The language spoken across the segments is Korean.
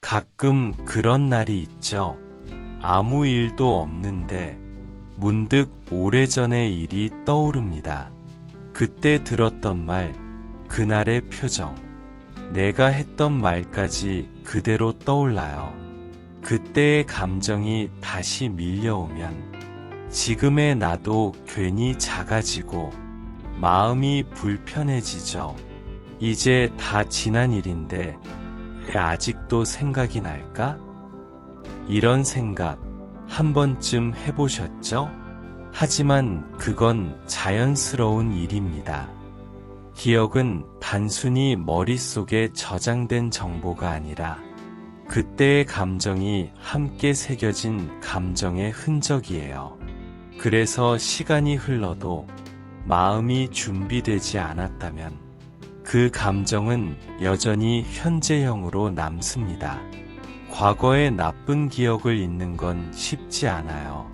가끔 그런 날이 있죠. 아무 일도 없는데 문득 오래전의 일이 떠오릅니다. 그때 들었던 말, 그날의 표정, 내가 했던 말까지 그대로 떠올라요. 그때의 감정이 다시 밀려오면 지금의 나도 괜히 작아지고 마음이 불편해지죠. 이제 다 지난 일인데 왜 아직도 생각이 날까? 이런 생각 한 번쯤 해보셨죠? 하지만 그건 자연스러운 일입니다. 기억은 단순히 머릿속에 저장된 정보가 아니라 그때의 감정이 함께 새겨진 감정의 흔적이에요. 그래서 시간이 흘러도 마음이 준비되지 않았다면 그 감정은 여전히 현재형으로 남습니다. 과거의 나쁜 기억을 잊는 건 쉽지 않아요.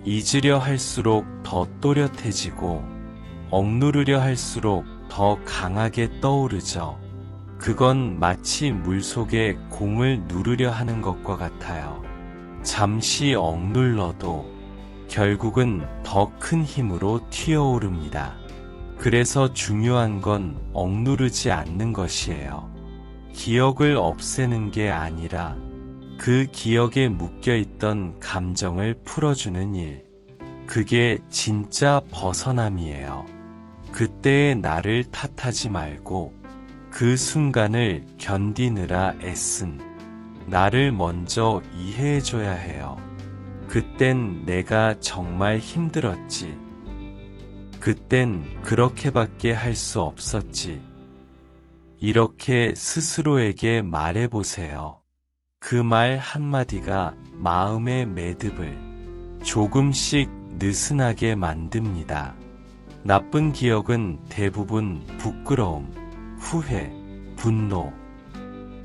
잊으려 할수록 더 또렷해지고 억누르려 할수록 더 강하게 떠오르죠. 그건 마치 물속에 공을 누르려 하는 것과 같아요. 잠시 억눌러도 결국은 더 큰 힘으로 튀어오릅니다. 그래서 중요한 건 억누르지 않는 것이에요. 기억을 없애는 게 아니라 그 기억에 묶여있던 감정을 풀어주는 일. 그게 진짜 벗어남이에요. 그때의 나를 탓하지 말고 그 순간을 견디느라 애쓴 나를 먼저 이해해줘야 해요. 그땐 내가 정말 힘들었지. 그땐 그렇게밖에 할 수 없었지. 이렇게 스스로에게 말해보세요. 그 말 한마디가 마음의 매듭을 조금씩 느슨하게 만듭니다. 나쁜 기억은 대부분 부끄러움, 후회, 분노,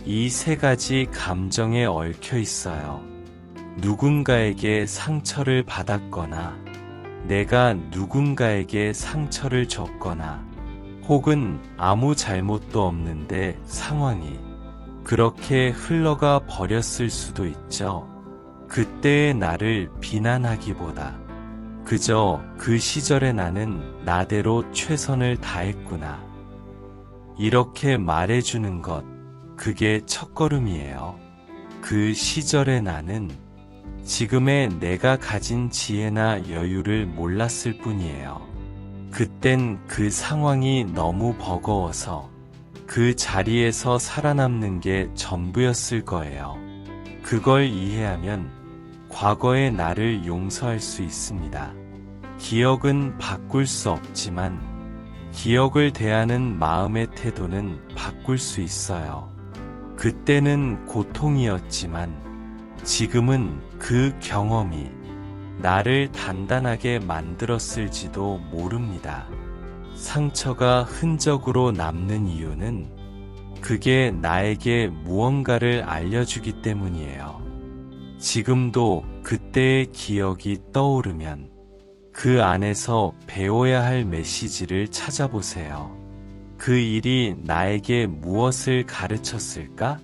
이 세 가지 감정에 얽혀 있어요. 누군가에게 상처를 받았거나, 내가 누군가에게 상처를 줬거나, 혹은 아무 잘못도 없는데 상황이 그렇게 흘러가 버렸을 수도 있죠. 그때의 나를 비난하기보다 그저 그 시절의 나는 나대로 최선을 다했구나. 이렇게 말해주는 것, 그게 첫걸음이에요. 그 시절의 나는 지금의 내가 가진 지혜나 여유를 몰랐을 뿐이에요. 그땐 그 상황이 너무 버거워서 그 자리에서 살아남는 게 전부였을 거예요. 그걸 이해하면 과거의 나를 용서할 수 있습니다. 기억은 바꿀 수 없지만 기억을 대하는 마음의 태도는 바꿀 수 있어요. 그때는 고통이었지만 지금은 그 경험이 나를 단단하게 만들었을지도 모릅니다. 상처가 흔적으로 남는 이유는 그게 나에게 무언가를 알려주기 때문이에요. 지금도 그때의 기억이 떠오르면 그 안에서 배워야 할 메시지를 찾아보세요. 그 일이 나에게 무엇을 가르쳤을까?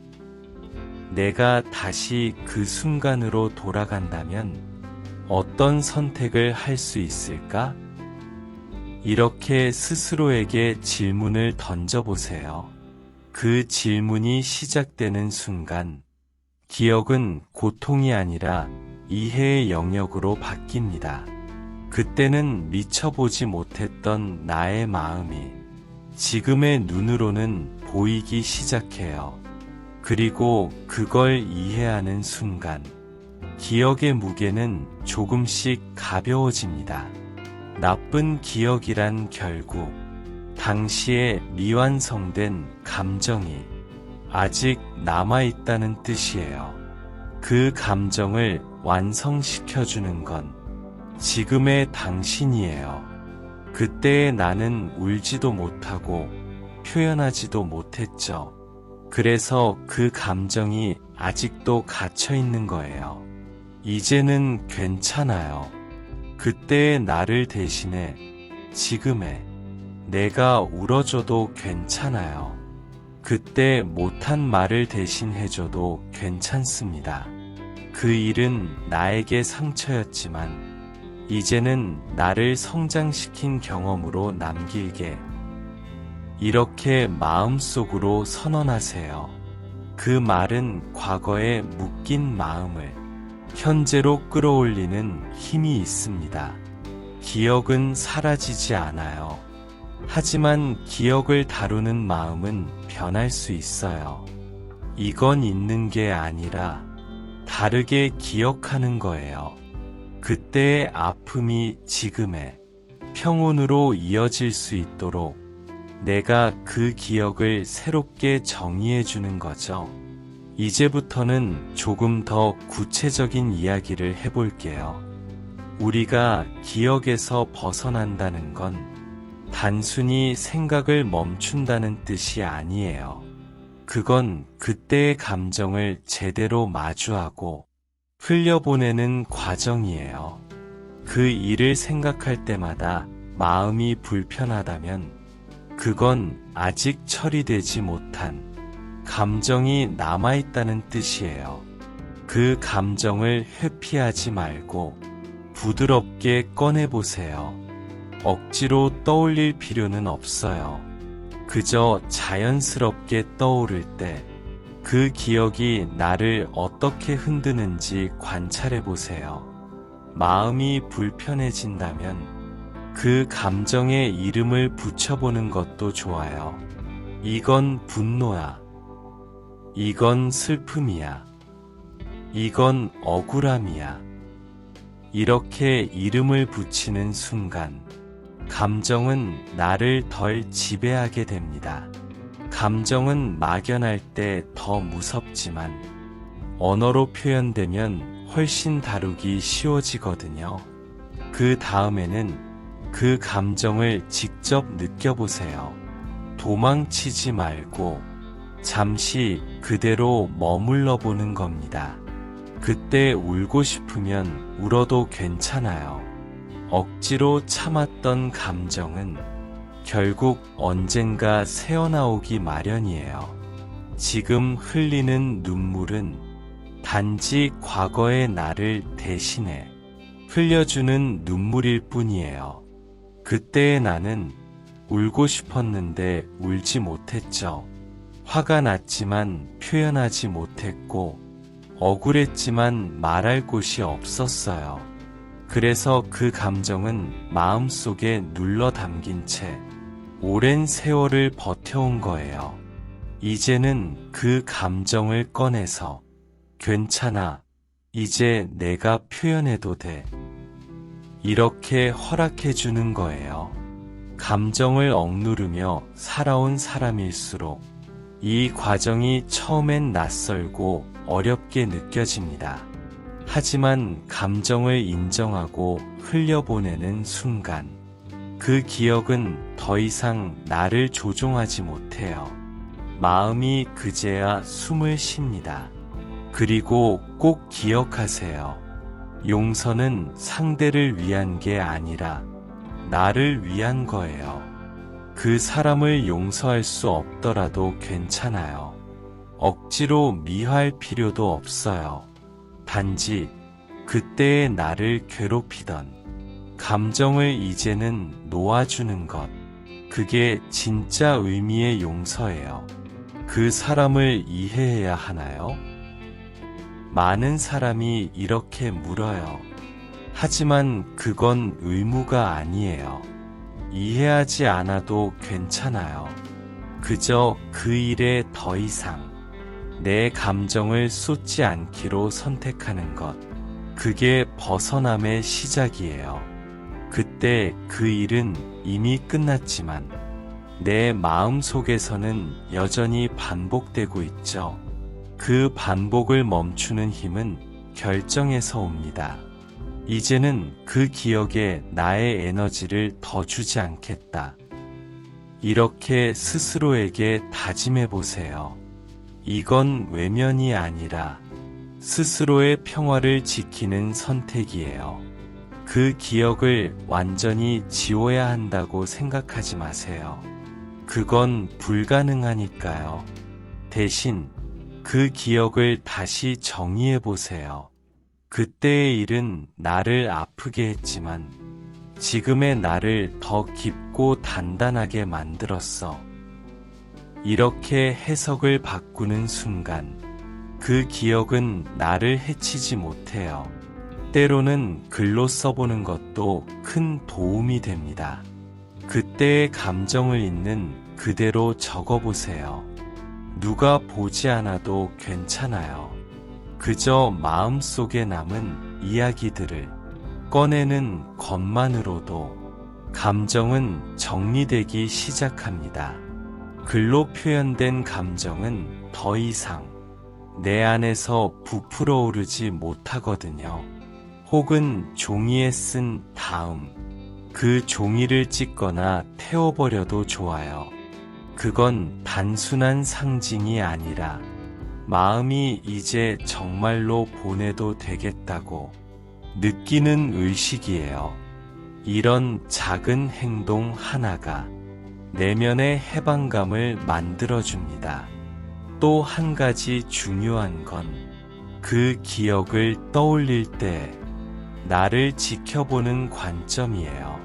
내가 다시 그 순간으로 돌아간다면 어떤 선택을 할 수 있을까? 이렇게 스스로에게 질문을 던져보세요. 그 질문이 시작되는 순간, 기억은 고통이 아니라 이해의 영역으로 바뀝니다. 그때는 미쳐보지 못했던 나의 마음이 지금의 눈으로는 보이기 시작해요. 그리고 그걸 이해하는 순간, 기억의 무게는 조금씩 가벼워집니다. 나쁜 기억이란 결국 당시에 미완성된 감정이 아직 남아있다는 뜻이에요. 그 감정을 완성시켜주는 건 지금의 당신이에요. 그때의 나는 울지도 못하고 표현하지도 못했죠. 그래서 그 감정이 아직도 갇혀있는 거예요. 이제는 괜찮아요. 그때의 나를 대신해 지금의 내가 울어줘도 괜찮아요. 그때 못한 말을 대신 해줘도 괜찮습니다. 그 일은 나에게 상처였지만 이제는 나를 성장시킨 경험으로 남길게. 이렇게 마음속으로 선언하세요. 그 말은 과거에 묶인 마음을 현재로 끌어올리는 힘이 있습니다. 기억은 사라지지 않아요. 하지만 기억을 다루는 마음은 변할 수 있어요. 이건 있는 게 아니라 다르게 기억하는 거예요. 그때의 아픔이 지금의 평온으로 이어질 수 있도록 내가 그 기억을 새롭게 정의해 주는 거죠. 이제부터는 조금 더 구체적인 이야기를 해볼게요. 우리가 기억에서 벗어난다는 건 단순히 생각을 멈춘다는 뜻이 아니에요. 그건 그때의 감정을 제대로 마주하고 흘려보내는 과정이에요. 그 일을 생각할 때마다 마음이 불편하다면 그건 아직 처리되지 못한 감정이 남아있다는 뜻이에요. 그 감정을 회피하지 말고 부드럽게 꺼내보세요. 억지로 떠올릴 필요는 없어요. 그저 자연스럽게 떠오를 때 그 기억이 나를 어떻게 흔드는지 관찰해보세요. 마음이 불편해진다면 그 감정에 이름을 붙여보는 것도 좋아요. 이건 분노야. 이건 슬픔이야. 이건 억울함이야. 이렇게 이름을 붙이는 순간 감정은 나를 덜 지배하게 됩니다. 감정은 막연할 때 더 무섭지만 언어로 표현되면 훨씬 다루기 쉬워지거든요. 그 다음에는 그 감정을 직접 느껴보세요. 도망치지 말고 잠시 그대로 머물러 보는 겁니다. 그때 울고 싶으면 울어도 괜찮아요. 억지로 참았던 감정은 결국 언젠가 새어나오기 마련이에요. 지금 흘리는 눈물은 단지 과거의 나를 대신해 흘려주는 눈물일 뿐이에요. 그때의 나는 울고 싶었는데 울지 못했죠. 화가 났지만 표현하지 못했고 억울했지만 말할 곳이 없었어요. 그래서 그 감정은 마음속에 눌러 담긴 채 오랜 세월을 버텨온 거예요. 이제는 그 감정을 꺼내서 괜찮아. 이제 내가 표현해도 돼. 이렇게 허락해 주는 거예요. 감정을 억누르며 살아온 사람일수록 이 과정이 처음엔 낯설고 어렵게 느껴집니다. 하지만 감정을 인정하고 흘려보내는 순간 그 기억은 더 이상 나를 조종하지 못해요. 마음이 그제야 숨을 쉽니다. 그리고 꼭 기억하세요. 용서는 상대를 위한 게 아니라 나를 위한 거예요. 그 사람을 용서할 수 없더라도 괜찮아요. 억지로 미화할 필요도 없어요. 단지 그때의 나를 괴롭히던 감정을 이제는 놓아주는 것. 그게 진짜 의미의 용서예요. 그 사람을 이해해야 하나요? 많은 사람이 이렇게 물어요. 하지만 그건 의무가 아니에요. 이해하지 않아도 괜찮아요. 그저 그 일에 더 이상 내 감정을 쏟지 않기로 선택하는 것. 그게 벗어남의 시작이에요. 그때 그 일은 이미 끝났지만 내 마음 속에서는 여전히 반복되고 있죠. 그 반복을 멈추는 힘은 결정에서 옵니다. 이제는 그 기억에 나의 에너지를 더 주지 않겠다. 이렇게 스스로에게 다짐해 보세요. 이건 외면이 아니라 스스로의 평화를 지키는 선택이에요. 그 기억을 완전히 지워야 한다고 생각하지 마세요. 그건 불가능하니까요. 대신 그 기억을 다시 정의해 보세요. 그때의 일은 나를 아프게 했지만 지금의 나를 더 깊고 단단하게 만들었어. 이렇게 해석을 바꾸는 순간 그 기억은 나를 해치지 못해요. 때로는 글로 써보는 것도 큰 도움이 됩니다. 그때의 감정을 있는 그대로 적어보세요. 누가 보지 않아도 괜찮아요. 그저 마음속에 남은 이야기들을 꺼내는 것만으로도 감정은 정리되기 시작합니다. 글로 표현된 감정은 더 이상 내 안에서 부풀어 오르지 못하거든요. 혹은 종이에 쓴 다음 그 종이를 찢거나 태워버려도 좋아요. 그건 단순한 상징이 아니라 마음이 이제 정말로 보내도 되겠다고 느끼는 의식이에요. 이런 작은 행동 하나가 내면의 해방감을 만들어줍니다. 또 한 가지 중요한 건 그 기억을 떠올릴 때 나를 지켜보는 관점이에요.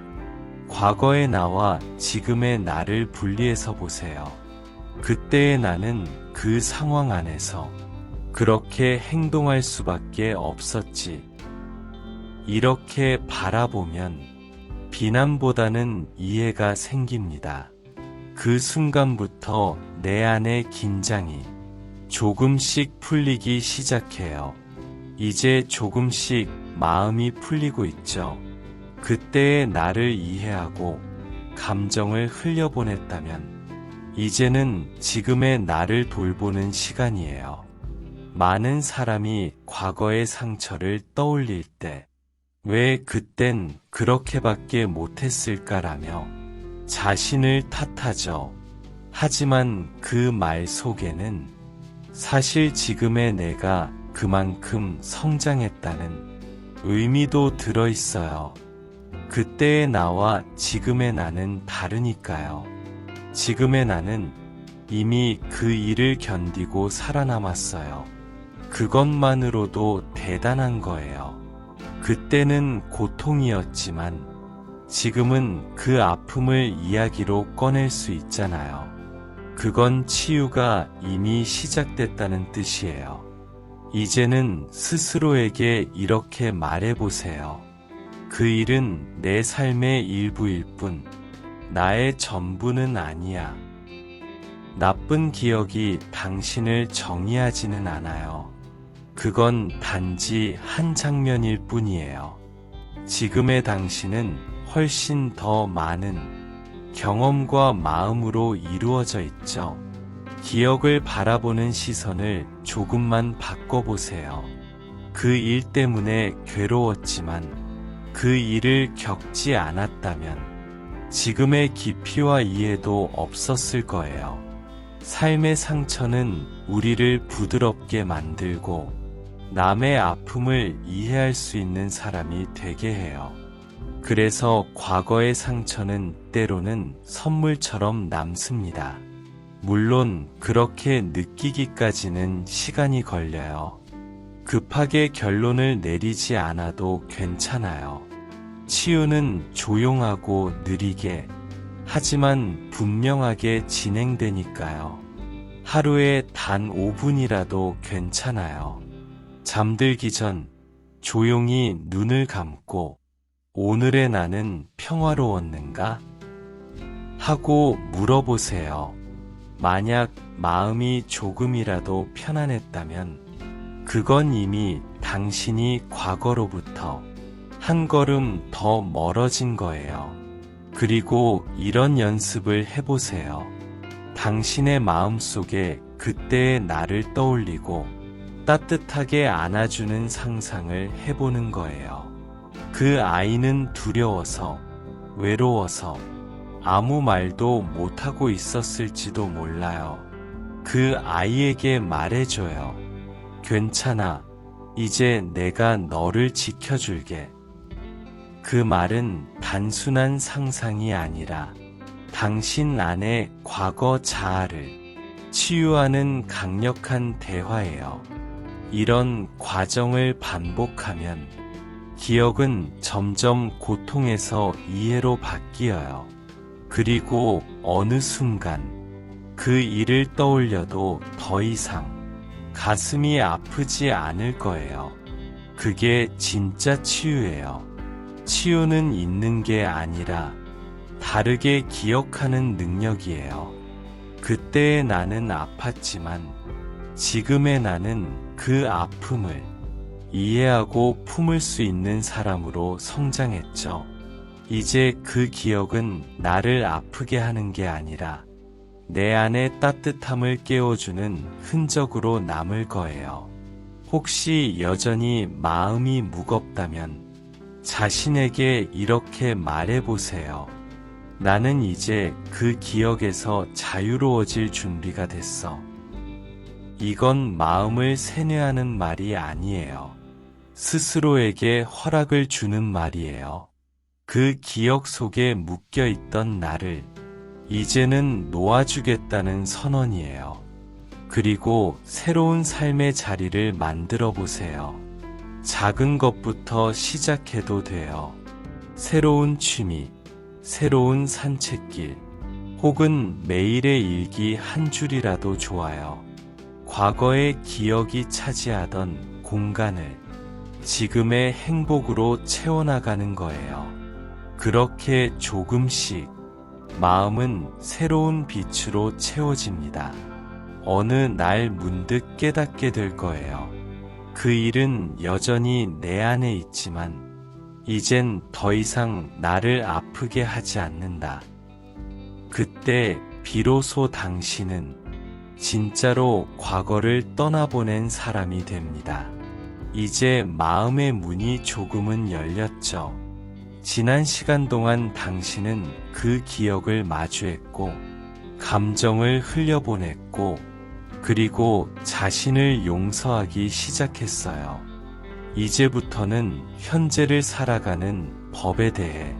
과거의 나와 지금의 나를 분리해서 보세요. 그때의 나는 그 상황 안에서 그렇게 행동할 수밖에 없었지. 이렇게 바라보면 비난보다는 이해가 생깁니다. 그 순간부터 내 안의 긴장이 조금씩 풀리기 시작해요. 이제 조금씩 마음이 풀리고 있죠. 그때의 나를 이해하고 감정을 흘려보냈다면 이제는 지금의 나를 돌보는 시간이에요. 많은 사람이 과거의 상처를 떠올릴 때 왜 그땐 그렇게밖에 못했을까라며 자신을 탓하죠. 하지만 그 말 속에는 사실 지금의 내가 그만큼 성장했다는 의미도 들어있어요. 그때의 나와 지금의 나는 다르니까요. 지금의 나는 이미 그 일을 견디고 살아남았어요. 그것만으로도 대단한 거예요. 그때는 고통이었지만 지금은 그 아픔을 이야기로 꺼낼 수 있잖아요. 그건 치유가 이미 시작됐다는 뜻이에요. 이제는 스스로에게 이렇게 말해보세요. 그 일은 내 삶의 일부일 뿐, 나의 전부는 아니야. 나쁜 기억이 당신을 정의하지는 않아요. 그건 단지 한 장면일 뿐이에요. 지금의 당신은 훨씬 더 많은 경험과 마음으로 이루어져 있죠. 기억을 바라보는 시선을 조금만 바꿔보세요. 그 일 때문에 괴로웠지만 그 일을 겪지 않았다면 지금의 깊이와 이해도 없었을 거예요. 삶의 상처는 우리를 부드럽게 만들고 남의 아픔을 이해할 수 있는 사람이 되게 해요. 그래서 과거의 상처는 때로는 선물처럼 남습니다. 물론 그렇게 느끼기까지는 시간이 걸려요. 급하게 결론을 내리지 않아도 괜찮아요. 치유는 조용하고 느리게, 하지만 분명하게 진행되니까요. 하루에 단 5분이라도 괜찮아요. 잠들기 전 조용히 눈을 감고 오늘의 나는 평화로웠는가? 하고 물어보세요. 만약 마음이 조금이라도 편안했다면 그건 이미 당신이 과거로부터 한 걸음 더 멀어진 거예요. 그리고 이런 연습을 해보세요. 당신의 마음속에 그때의 나를 떠올리고 따뜻하게 안아주는 상상을 해보는 거예요. 그 아이는 두려워서, 외로워서 아무 말도 못하고 있었을지도 몰라요. 그 아이에게 말해줘요. 괜찮아. 이제 내가 너를 지켜줄게. 그 말은 단순한 상상이 아니라 당신 안의 과거 자아를 치유하는 강력한 대화예요. 이런 과정을 반복하면 기억은 점점 고통에서 이해로 바뀌어요. 그리고 어느 순간 그 일을 떠올려도 더 이상 가슴이 아프지 않을 거예요. 그게 진짜 치유예요. 치유는 있는 게 아니라 다르게 기억하는 능력이에요. 그때의 나는 아팠지만 지금의 나는 그 아픔을 이해하고 품을 수 있는 사람으로 성장했죠. 이제 그 기억은 나를 아프게 하는 게 아니라 내 안의 따뜻함을 깨워주는 흔적으로 남을 거예요. 혹시 여전히 마음이 무겁다면 자신에게 이렇게 말해보세요. 나는 이제 그 기억에서 자유로워질 준비가 됐어. 이건 마음을 세뇌하는 말이 아니에요. 스스로에게 허락을 주는 말이에요. 그 기억 속에 묶여있던 나를 이제는 놓아주겠다는 선언이에요. 그리고 새로운 삶의 자리를 만들어 보세요. 작은 것부터 시작해도 돼요. 새로운 취미, 새로운 산책길, 혹은 매일의 일기 한 줄이라도 좋아요. 과거의 기억이 차지하던 공간을 지금의 행복으로 채워나가는 거예요. 그렇게 조금씩 마음은 새로운 빛으로 채워집니다. 어느 날 문득 깨닫게 될 거예요. 그 일은 여전히 내 안에 있지만 이젠 더 이상 나를 아프게 하지 않는다. 그때 비로소 당신은 진짜로 과거를 떠나보낸 사람이 됩니다. 이제 마음의 문이 조금은 열렸죠. 지난 시간 동안 당신은 그 기억을 마주했고, 감정을 흘려보냈고, 그리고 자신을 용서하기 시작했어요. 이제부터는 현재를 살아가는 법에 대해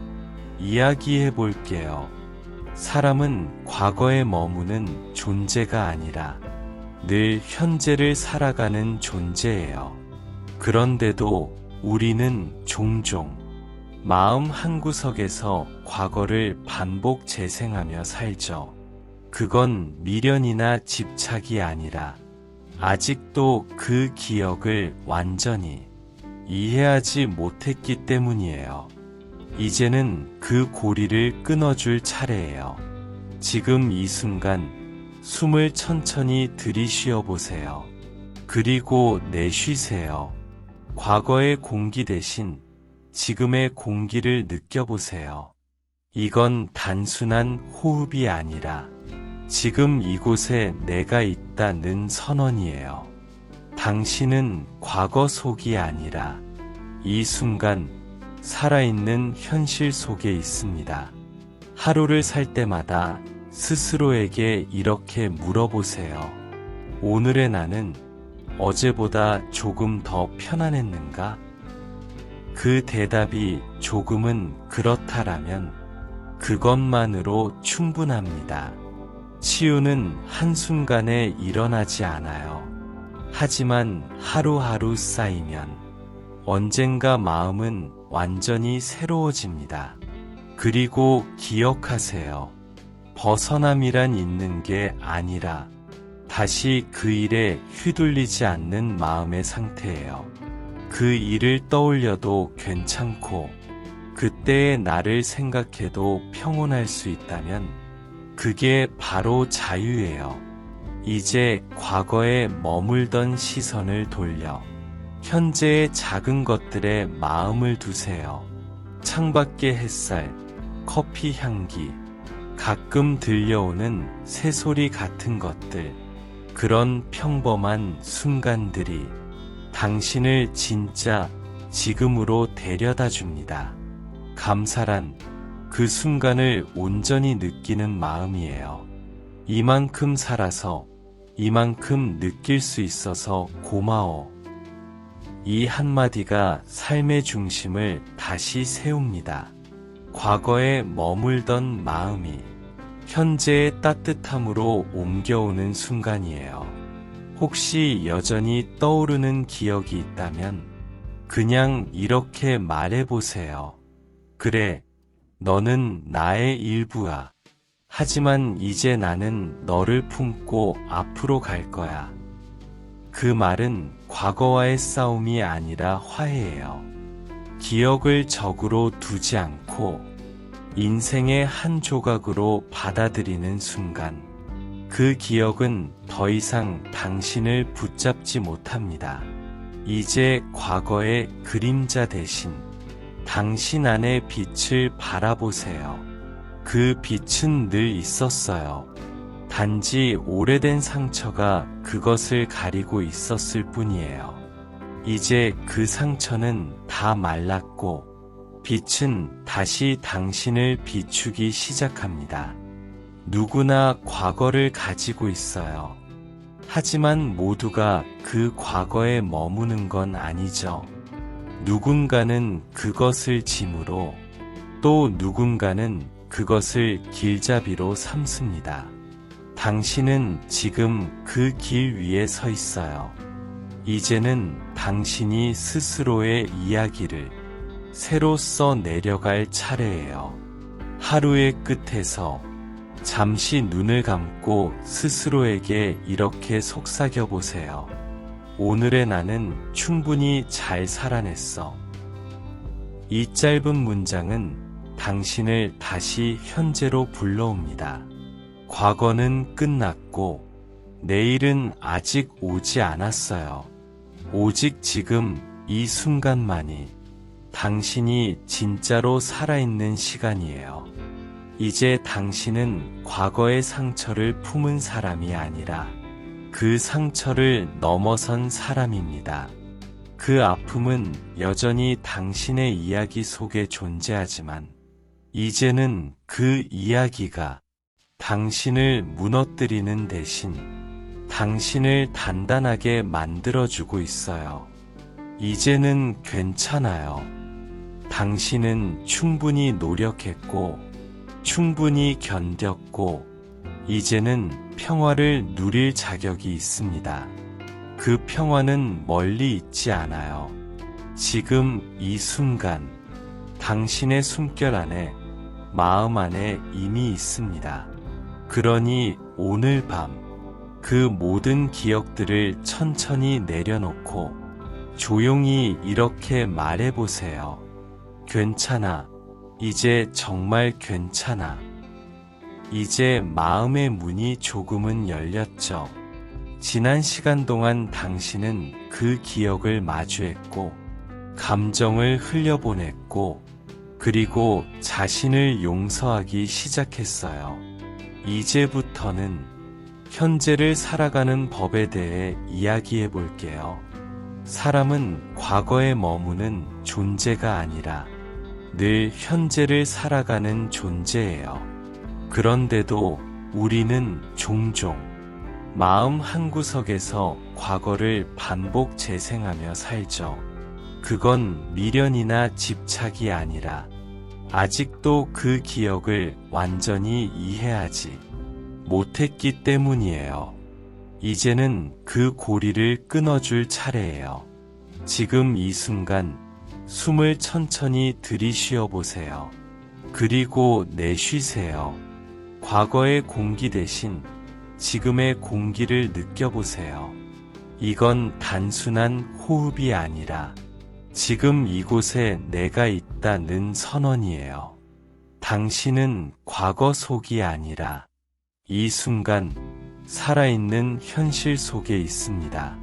이야기해 볼게요. 사람은 과거에 머무는 존재가 아니라 늘 현재를 살아가는 존재예요. 그런데도 우리는 종종 마음 한구석에서 과거를 반복 재생하며 살죠. 그건 미련이나 집착이 아니라 아직도 그 기억을 완전히 이해하지 못했기 때문이에요. 이제는 그 고리를 끊어줄 차례예요. 지금 이 순간 숨을 천천히 들이쉬어 보세요. 그리고 내쉬세요. 과거의 공기 대신 지금의 공기를 느껴보세요. 이건 단순한 호흡이 아니라 지금 이곳에 내가 있다는 선언이에요. 당신은 과거 속이 아니라 이 순간 살아있는 현실 속에 있습니다. 하루를 살 때마다 스스로에게 이렇게 물어보세요. 오늘의 나는 어제보다 조금 더 편안했는가? 그 대답이 조금은 그렇다라면 그것만으로 충분합니다. 치유는 한순간에 일어나지 않아요. 하지만 하루하루 쌓이면 언젠가 마음은 완전히 새로워집니다. 그리고 기억하세요. 벗어남이란 있는 게 아니라 다시 그 일에 휘둘리지 않는 마음의 상태예요. 그 일을 떠올려도 괜찮고 그때의 나를 생각해도 평온할 수 있다면 그게 바로 자유예요. 이제 과거에 머물던 시선을 돌려 현재의 작은 것들에 마음을 두세요. 창밖의 햇살, 커피 향기, 가끔 들려오는 새소리 같은 것들, 그런 평범한 순간들이 당신을 진짜 지금으로 데려다 줍니다. 감사란 그 순간을 온전히 느끼는 마음이에요. 이만큼 살아서 이만큼 느낄 수 있어서 고마워. 이 한마디가 삶의 중심을 다시 세웁니다. 과거에 머물던 마음이 현재의 따뜻함으로 옮겨오는 순간이에요. 혹시 여전히 떠오르는 기억이 있다면 그냥 이렇게 말해보세요. 그래, 너는 나의 일부야. 하지만 이제 나는 너를 품고 앞으로 갈 거야. 그 말은 과거와의 싸움이 아니라 화해예요. 기억을 적으로 두지 않고 인생의 한 조각으로 받아들이는 순간, 그 기억은 더 이상 당신을 붙잡지 못합니다. 이제 과거의 그림자 대신 당신 안의 빛을 바라보세요. 그 빛은 늘 있었어요. 단지 오래된 상처가 그것을 가리고 있었을 뿐이에요. 이제 그 상처는 다 말랐고 빛은 다시 당신을 비추기 시작합니다. 누구나 과거를 가지고 있어요. 하지만 모두가 그 과거에 머무는 건 아니죠. 누군가는 그것을 짐으로, 또 누군가는 그것을 길잡이로 삼습니다. 당신은 지금 그 길 위에 서 있어요. 이제는 당신이 스스로의 이야기를 새로 써 내려갈 차례예요. 하루의 끝에서 잠시 눈을 감고 스스로에게 이렇게 속삭여 보세요. 오늘의 나는 충분히 잘 살아냈어. 이 짧은 문장은 당신을 다시 현재로 불러옵니다. 과거는 끝났고 내일은 아직 오지 않았어요. 오직 지금 이 순간만이 당신이 진짜로 살아있는 시간이에요. 이제 당신은 과거의 상처를 품은 사람이 아니라 그 상처를 넘어선 사람입니다. 그 아픔은 여전히 당신의 이야기 속에 존재하지만 이제는 그 이야기가 당신을 무너뜨리는 대신 당신을 단단하게 만들어주고 있어요. 이제는 괜찮아요. 당신은 충분히 노력했고, 충분히 견뎠고, 이제는 평화를 누릴 자격이 있습니다. 그 평화는 멀리 있지 않아요. 지금 이 순간, 당신의 숨결 안에, 마음 안에 이미 있습니다. 그러니 오늘 밤, 그 모든 기억들을 천천히 내려놓고 조용히 이렇게 말해보세요. 괜찮아. 이제 정말 괜찮아. 이제 마음의 문이 조금은 열렸죠. 지난 시간 동안 당신은 그 기억을 마주했고, 감정을 흘려보냈고, 그리고 자신을 용서하기 시작했어요. 이제부터는 현재를 살아가는 법에 대해 이야기해 볼게요. 사람은 과거에 머무는 존재가 아니라 늘 현재를 살아가는 존재예요. 그런데도 우리는 종종 마음 한구석에서 과거를 반복 재생하며 살죠. 그건 미련이나 집착이 아니라 아직도 그 기억을 완전히 이해하지 못했기 때문이에요. 이제는 그 고리를 끊어줄 차례예요. 지금 이 순간 숨을 천천히 들이쉬어 보세요. 그리고 내쉬세요. 과거의 공기 대신 지금의 공기를 느껴보세요. 이건 단순한 호흡이 아니라 지금 이곳에 내가 있다는 선언이에요. 당신은 과거 속이 아니라 이 순간 살아있는 현실 속에 있습니다.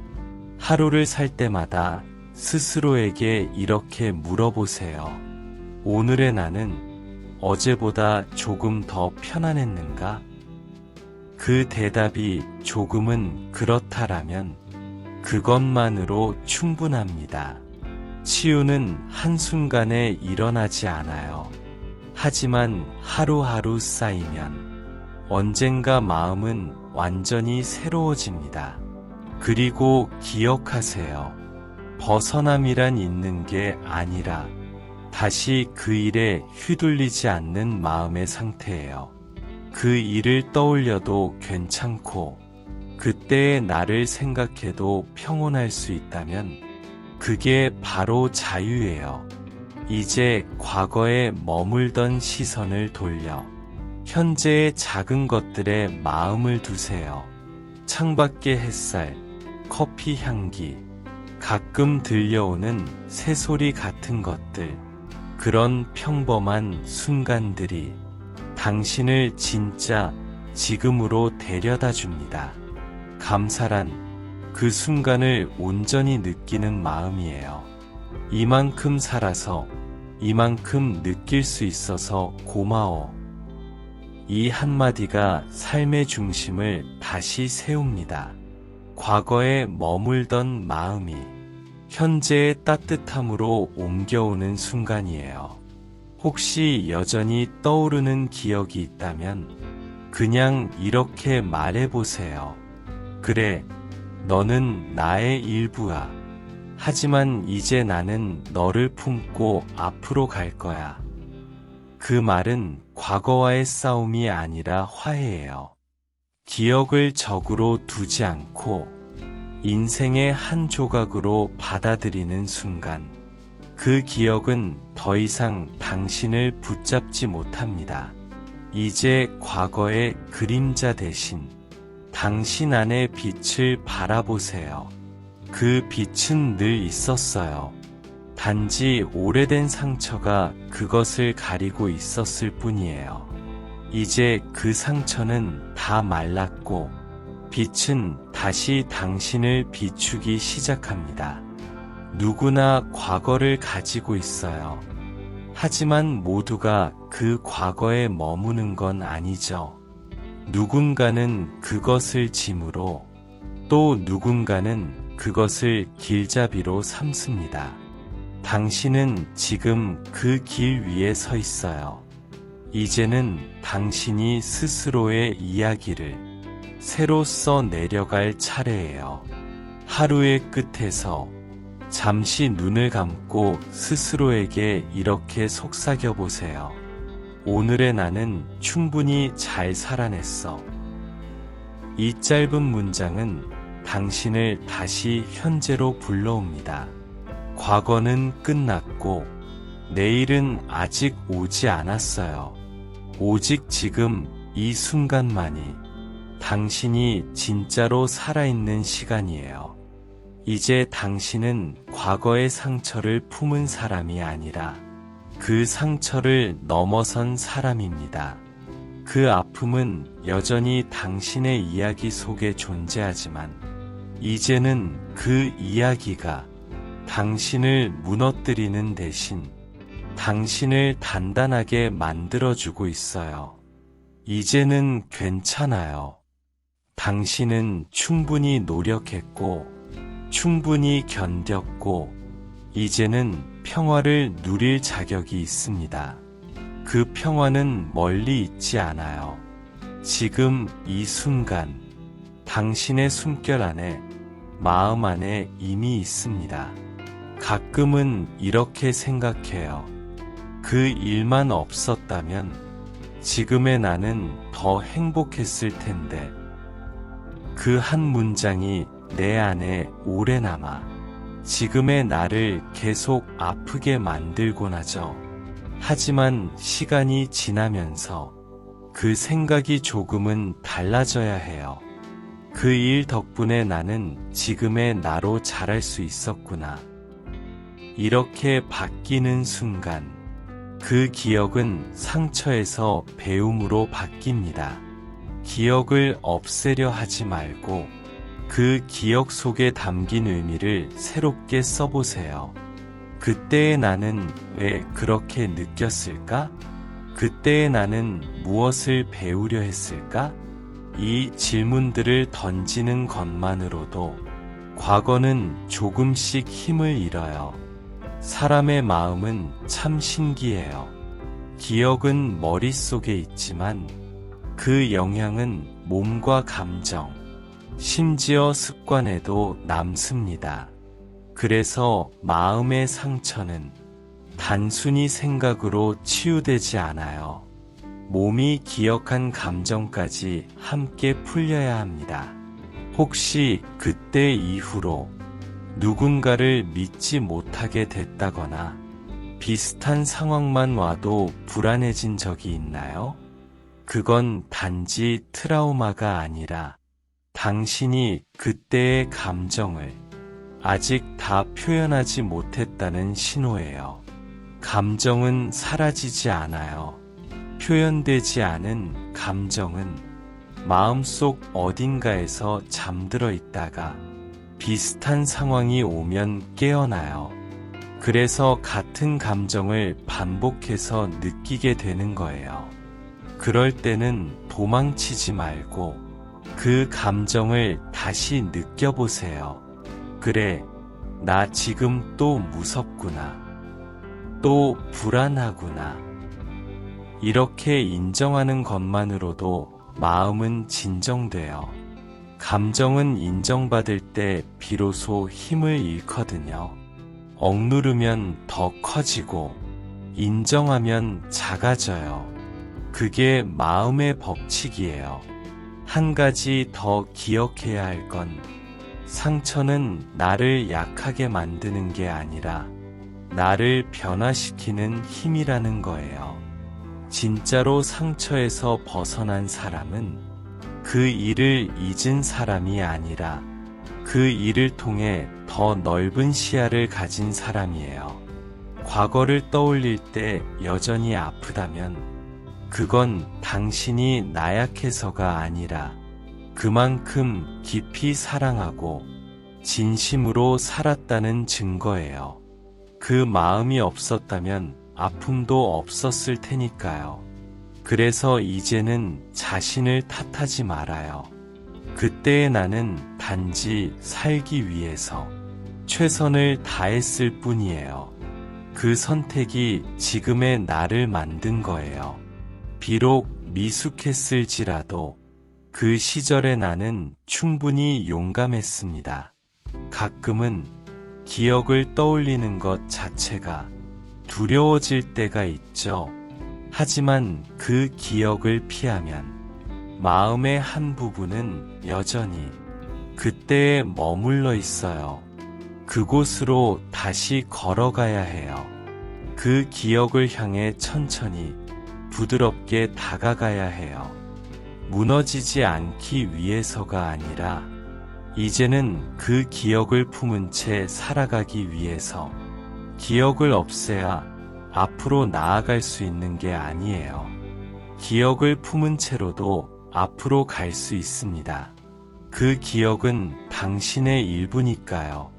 하루를 살 때마다 스스로에게 이렇게 물어보세요. 오늘의 나는 어제보다 조금 더 편안했는가? 그 대답이 조금은 그렇다라면 그것만으로 충분합니다. 치유는 한순간에 일어나지 않아요. 하지만 하루하루 쌓이면 언젠가 마음은 완전히 새로워집니다. 그리고 기억하세요. 벗어남이란 있는 게 아니라 다시 그 일에 휘둘리지 않는 마음의 상태예요. 그 일을 떠올려도 괜찮고 그때의 나를 생각해도 평온할 수 있다면 그게 바로 자유예요. 이제 과거에 머물던 시선을 돌려 현재의 작은 것들에 마음을 두세요. 창밖의 햇살, 커피 향기, 가끔 들려오는 새소리 같은 것들, 그런 평범한 순간들이 당신을 진짜 지금으로 데려다 줍니다. 감사란 그 순간을 온전히 느끼는 마음이에요. 이만큼 살아서, 이만큼 느낄 수 있어서 고마워. 이 한마디가 삶의 중심을 다시 세웁니다. 과거에 머물던 마음이 현재의 따뜻함으로 옮겨오는 순간이에요. 혹시 여전히 떠오르는 기억이 있다면 그냥 이렇게 말해보세요. 그래, 너는 나의 일부야. 하지만 이제 나는 너를 품고 앞으로 갈 거야. 그 말은 과거와의 싸움이 아니라 화해예요. 기억을 적으로 두지 않고 인생의 한 조각으로 받아들이는 순간, 그 기억은 더 이상 당신을 붙잡지 못합니다. 이제 과거의 그림자 대신 당신 안의 빛을 바라보세요. 그 빛은 늘 있었어요. 단지 오래된 상처가 그것을 가리고 있었을 뿐이에요. 이제 그 상처는 다 말랐고 빛은 다시 당신을 비추기 시작합니다. 누구나 과거를 가지고 있어요. 하지만 모두가 그 과거에 머무는 건 아니죠. 누군가는 그것을 짐으로, 또 누군가는 그것을 길잡이로 삼습니다. 당신은 지금 그 길 위에 서 있어요. 이제는 당신이 스스로의 이야기를 새로 써 내려갈 차례예요. 하루의 끝에서 잠시 눈을 감고 스스로에게 이렇게 속삭여 보세요. 오늘의 나는 충분히 잘 살아냈어. 이 짧은 문장은 당신을 다시 현재로 불러옵니다. 과거는 끝났고 내일은 아직 오지 않았어요. 오직 지금 이 순간만이 당신이 진짜로 살아있는 시간이에요. 이제 당신은 과거의 상처를 품은 사람이 아니라 그 상처를 넘어선 사람입니다. 그 아픔은 여전히 당신의 이야기 속에 존재하지만 이제는 그 이야기가 당신을 무너뜨리는 대신 당신을 단단하게 만들어주고 있어요. 이제는 괜찮아요. 당신은 충분히 노력했고, 충분히 견뎠고, 이제는 평화를 누릴 자격이 있습니다. 그 평화는 멀리 있지 않아요. 지금 이 순간, 당신의 숨결 안에, 마음 안에 이미 있습니다. 가끔은 이렇게 생각해요. 그 일만 없었다면 지금의 나는 더 행복했을 텐데. 그 한 문장이 내 안에 오래 남아 지금의 나를 계속 아프게 만들곤 하죠. 하지만 시간이 지나면서 그 생각이 조금은 달라져야 해요. 그 일 덕분에 나는 지금의 나로 자랄 수 있었구나. 이렇게 바뀌는 순간, 그 기억은 상처에서 배움으로 바뀝니다. 기억을 없애려 하지 말고 그 기억 속에 담긴 의미를 새롭게 써보세요. 그때의 나는 왜 그렇게 느꼈을까? 그때의 나는 무엇을 배우려 했을까? 이 질문들을 던지는 것만으로도 과거는 조금씩 힘을 잃어요. 사람의 마음은 참 신기해요. 기억은 머릿속에 있지만 그 영향은 몸과 감정, 심지어 습관에도 남습니다. 그래서 마음의 상처는 단순히 생각으로 치유되지 않아요. 몸이 기억한 감정까지 함께 풀려야 합니다. 혹시 그때 이후로 누군가를 믿지 못하게 됐다거나 비슷한 상황만 와도 불안해진 적이 있나요? 그건 단지 트라우마가 아니라 당신이 그때의 감정을 아직 다 표현하지 못했다는 신호예요. 감정은 사라지지 않아요. 표현되지 않은 감정은 마음속 어딘가에서 잠들어 있다가 비슷한 상황이 오면 깨어나요. 그래서 같은 감정을 반복해서 느끼게 되는 거예요. 그럴 때는 도망치지 말고 그 감정을 다시 느껴보세요. 그래, 나 지금 또 무섭구나. 또 불안하구나. 이렇게 인정하는 것만으로도 마음은 진정돼요. 감정은 인정받을 때 비로소 힘을 잃거든요. 억누르면 더 커지고 인정하면 작아져요. 그게 마음의 법칙이에요. 한 가지 더 기억해야 할 건 상처는 나를 약하게 만드는 게 아니라 나를 변화시키는 힘이라는 거예요. 진짜로 상처에서 벗어난 사람은 그 일을 잊은 사람이 아니라 그 일을 통해 더 넓은 시야를 가진 사람이에요. 과거를 떠올릴 때 여전히 아프다면 그건 당신이 나약해서가 아니라 그만큼 깊이 사랑하고 진심으로 살았다는 증거예요. 그 마음이 없었다면 아픔도 없었을 테니까요. 그래서 이제는 자신을 탓하지 말아요. 그때의 나는 단지 살기 위해서 최선을 다했을 뿐이에요. 그 선택이 지금의 나를 만든 거예요. 비록 미숙했을지라도 그 시절의 나는 충분히 용감했습니다. 가끔은 기억을 떠올리는 것 자체가 두려워질 때가 있죠. 하지만 그 기억을 피하면 마음의 한 부분은 여전히 그때에 머물러 있어요. 그곳으로 다시 걸어가야 해요. 그 기억을 향해 천천히 부드럽게 다가가야 해요. 무너지지 않기 위해서가 아니라 이제는 그 기억을 품은 채 살아가기 위해서. 기억을 없애야 앞으로 나아갈 수 있는 게 아니에요. 기억을 품은 채로도 앞으로 갈 수 있습니다. 그 기억은 당신의 일부니까요.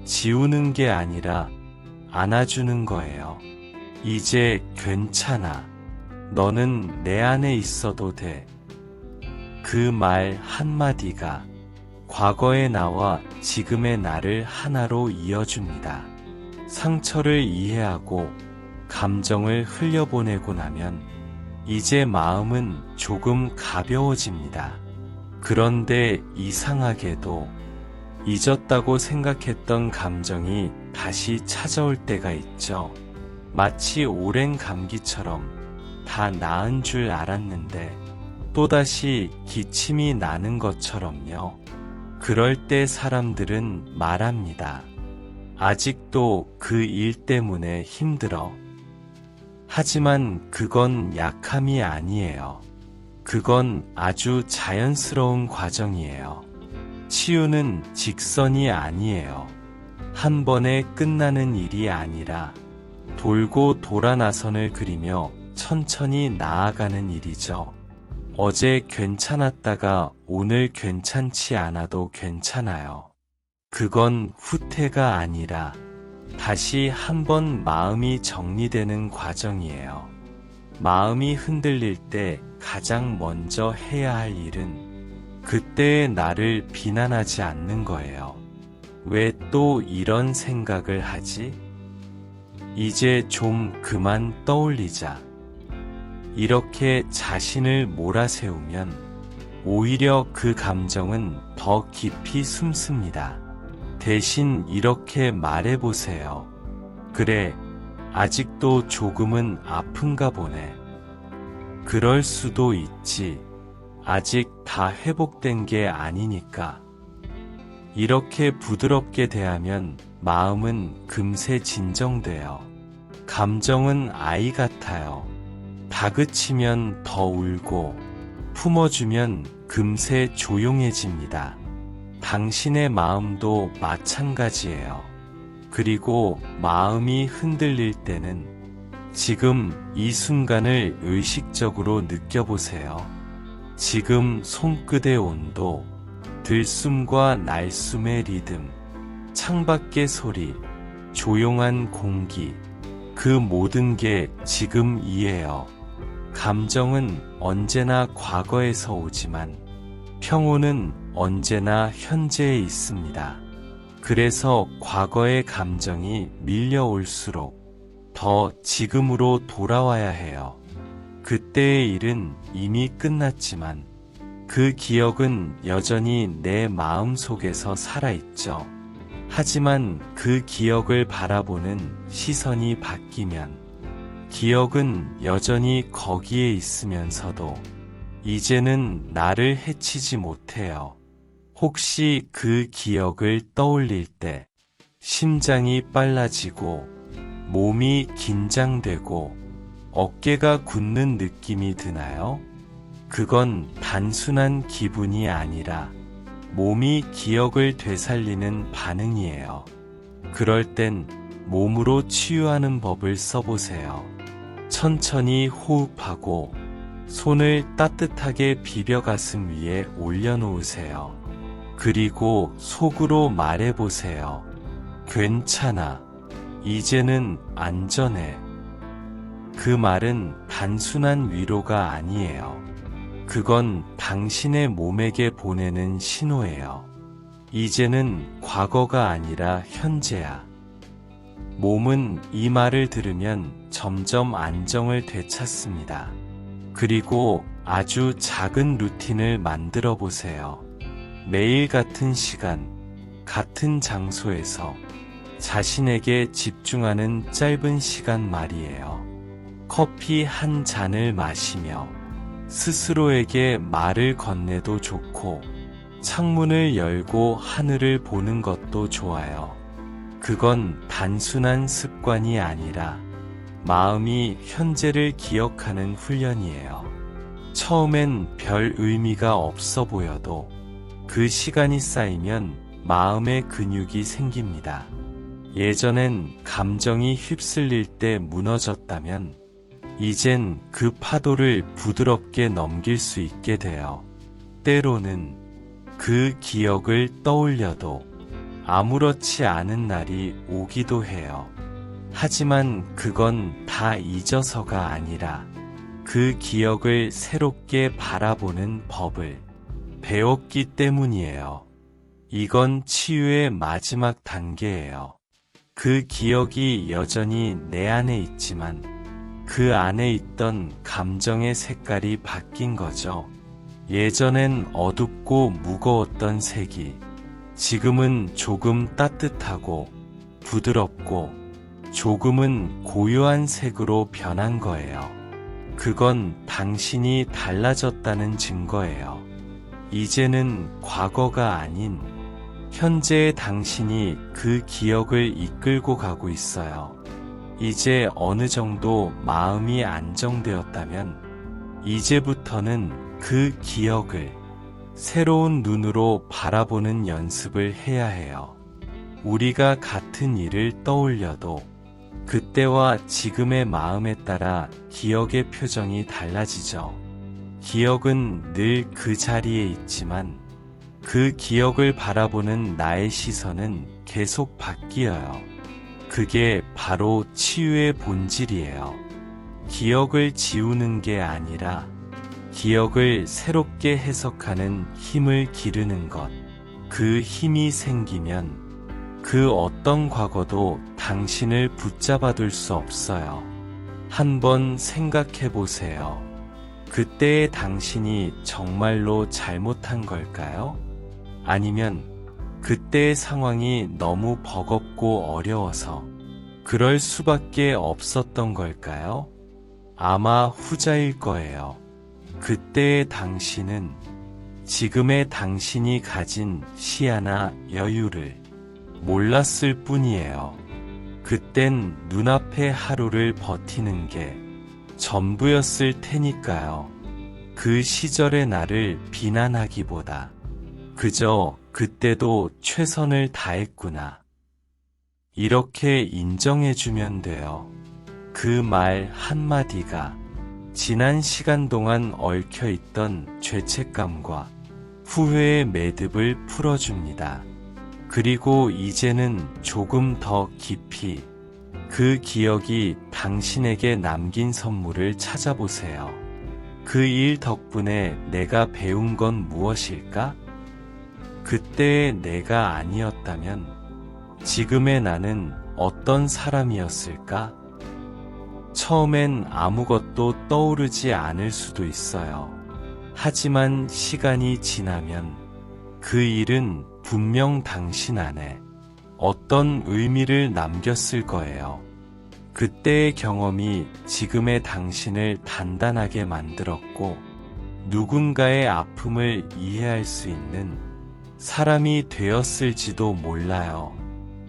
지우는 게 아니라 안아주는 거예요. 이제 괜찮아. 너는 내 안에 있어도 돼. 그 말 한마디가 과거의 나와 지금의 나를 하나로 이어줍니다. 상처를 이해하고 감정을 흘려보내고 나면 이제 마음은 조금 가벼워집니다. 그런데 이상하게도 잊었다고 생각했던 감정이 다시 찾아올 때가 있죠. 마치 오랜 감기처럼 다 나은 줄 알았는데 또다시 기침이 나는 것처럼요. 그럴 때 사람들은 말합니다. 아직도 그 일 때문에 힘들어. 하지만 그건 약함이 아니에요. 그건 아주 자연스러운 과정이에요. 치유는 직선이 아니에요. 한 번에 끝나는 일이 아니라 돌고 돌아 나선을 그리며 천천히 나아가는 일이죠. 어제 괜찮았다가 오늘 괜찮지 않아도 괜찮아요. 그건 후퇴가 아니라 다시 한번 마음이 정리되는 과정이에요. 마음이 흔들릴 때 가장 먼저 해야 할 일은 그때의 나를 비난하지 않는 거예요. 왜 또 이런 생각을 하지? 이제 좀 그만 떠올리자. 이렇게 자신을 몰아세우면 오히려 그 감정은 더 깊이 숨습니다. 대신 이렇게 말해보세요. 그래, 아직도 조금은 아픈가 보네. 그럴 수도 있지. 아직 다 회복된 게 아니니까. 이렇게 부드럽게 대하면 마음은 금세 진정돼요. 감정은 아이 같아요. 다그치면 더 울고, 품어주면 금세 조용해집니다. 당신의 마음도 마찬가지예요. 그리고 마음이 흔들릴 때는 지금 이 순간을 의식적으로 느껴보세요. 지금 손끝의 온도, 들숨과 날숨의 리듬, 창밖의 소리, 조용한 공기, 그 모든 게 지금이에요. 감정은 언제나 과거에서 오지만 평온은 언제나 현재에 있습니다. 그래서 과거의 감정이 밀려올수록 더 지금으로 돌아와야 해요. 그때의 일은 이미 끝났지만 그 기억은 여전히 내 마음 속에서 살아있죠. 하지만 그 기억을 바라보는 시선이 바뀌면 기억은 여전히 거기에 있으면서도 이제는 나를 해치지 못해요. 혹시 그 기억을 떠올릴 때 심장이 빨라지고 몸이 긴장되고 어깨가 굳는 느낌이 드나요? 그건 단순한 기분이 아니라 몸이 기억을 되살리는 반응이에요. 그럴 땐 몸으로 치유하는 법을 써보세요. 천천히 호흡하고 손을 따뜻하게 비벼 가슴 위에 올려놓으세요. 그리고 속으로 말해보세요. 괜찮아. 이제는 안전해. 그 말은 단순한 위로가 아니에요. 그건 당신의 몸에게 보내는 신호예요. 이제는 과거가 아니라 현재야. 몸은 이 말을 들으면 점점 안정을 되찾습니다. 그리고 아주 작은 루틴을 만들어 보세요. 매일 같은 시간, 같은 장소에서 자신에게 집중하는 짧은 시간 말이에요. 커피 한 잔을 마시며 스스로에게 말을 건네도 좋고, 창문을 열고 하늘을 보는 것도 좋아요. 그건 단순한 습관이 아니라 마음이 현재를 기억하는 훈련이에요. 처음엔 별 의미가 없어 보여도 그 시간이 쌓이면 마음의 근육이 생깁니다. 예전엔 감정이 휩쓸릴 때 무너졌다면 이젠 그 파도를 부드럽게 넘길 수 있게 돼요. 때로는 그 기억을 떠올려도 아무렇지 않은 날이 오기도 해요. 하지만 그건 다 잊어서가 아니라 그 기억을 새롭게 바라보는 법을 배웠기 때문이에요. 이건 치유의 마지막 단계예요. 그 기억이 여전히 내 안에 있지만 그 안에 있던 감정의 색깔이 바뀐 거죠. 예전엔 어둡고 무거웠던 색이 지금은 조금 따뜻하고 부드럽고 조금은 고요한 색으로 변한 거예요. 그건 당신이 달라졌다는 증거예요. 이제는 과거가 아닌 현재의 당신이 그 기억을 이끌고 가고 있어요. 이제 어느 정도 마음이 안정되었다면 이제부터는 그 기억을 새로운 눈으로 바라보는 연습을 해야 해요. 우리가 같은 일을 떠올려도 그때와 지금의 마음에 따라 기억의 표정이 달라지죠. 기억은 늘 그 자리에 있지만 그 기억을 바라보는 나의 시선은 계속 바뀌어요. 그게 바로 치유의 본질이에요. 기억을 지우는 게 아니라 기억을 새롭게 해석하는 힘을 기르는 것. 그 힘이 생기면 그 어떤 과거도 당신을 붙잡아둘 수 없어요. 한번 생각해 보세요. 그때의 당신이 정말로 잘못한 걸까요? 아니면 그때의 상황이 너무 버겁고 어려워서 그럴 수밖에 없었던 걸까요? 아마 후자일 거예요. 그때의 당신은 지금의 당신이 가진 시야나 여유를 몰랐을 뿐이에요. 그땐 눈앞의 하루를 버티는 게 전부였을 테니까요. 그 시절의 나를 비난하기보다 그저 그때도 최선을 다했구나. 이렇게 인정해주면 돼요. 그 말 한마디가 지난 시간 동안 얽혀있던 죄책감과 후회의 매듭을 풀어줍니다. 그리고 이제는 조금 더 깊이 그 기억이 당신에게 남긴 선물을 찾아보세요. 그 일 덕분에 내가 배운 건 무엇일까? 그때의 내가 아니었다면 지금의 나는 어떤 사람이었을까? 처음엔 아무것도 떠오르지 않을 수도 있어요. 하지만 시간이 지나면 그 일은 분명 당신 안에 어떤 의미를 남겼을 거예요. 그때의 경험이 지금의 당신을 단단하게 만들었고 누군가의 아픔을 이해할 수 있는 사람이 되었을지도 몰라요.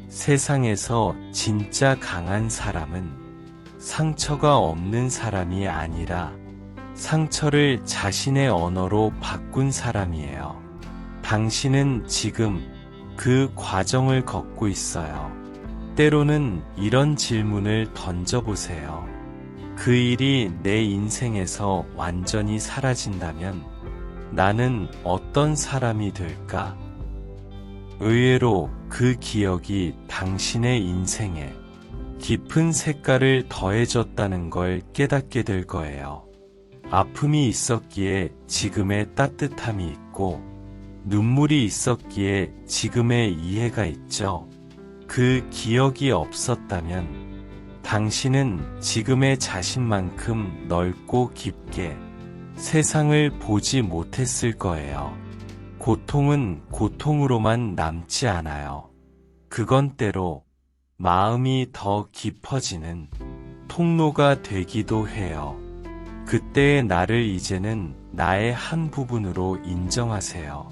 세상에서 진짜 강한 사람은 상처가 없는 사람이 아니라 상처를 자신의 언어로 바꾼 사람이에요. 당신은 지금 그 과정을 걷고 있어요. 때로는 이런 질문을 던져보세요. 그 일이 내 인생에서 완전히 사라진다면 나는 어떤 사람이 될까? 의외로 그 기억이 당신의 인생에 깊은 색깔을 더해줬다는 걸 깨닫게 될 거예요. 아픔이 있었기에 지금의 따뜻함이 있고 눈물이 있었기에 지금의 이해가 있죠. 그 기억이 없었다면 당신은 지금의 자신만큼 넓고 깊게 세상을 보지 못했을 거예요. 고통은 고통으로만 남지 않아요. 그건 때로 마음이 더 깊어지는 통로가 되기도 해요. 그때의 나를 이제는 나의 한 부분으로 인정하세요.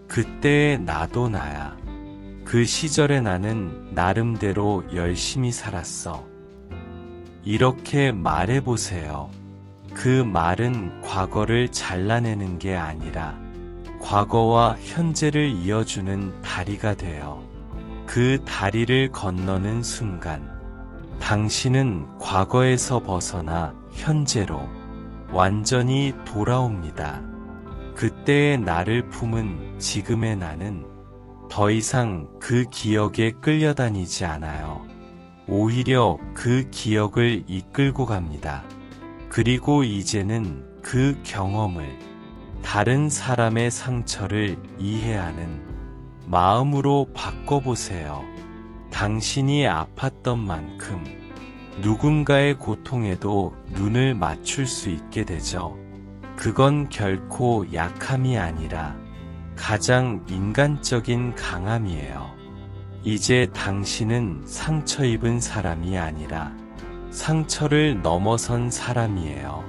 그때의 나도 나야. 그 시절의 나는 나름대로 열심히 살았어. 이렇게 말해보세요. 그 말은 과거를 잘라내는 게 아니라 과거와 현재를 이어주는 다리가 돼요. 그 다리를 건너는 순간 당신은 과거에서 벗어나 현재로 완전히 돌아옵니다. 그때의 나를 품은 지금의 나는 더 이상 그 기억에 끌려다니지 않아요. 오히려 그 기억을 이끌고 갑니다. 그리고 이제는 그 경험을 다른 사람의 상처를 이해하는 마음으로 바꿔보세요. 당신이 아팠던 만큼 누군가의 고통에도 눈을 맞출 수 있게 되죠. 그건 결코 약함이 아니라 가장 인간적인 강함이에요. 이제 당신은 상처 입은 사람이 아니라 상처를 넘어선 사람이에요.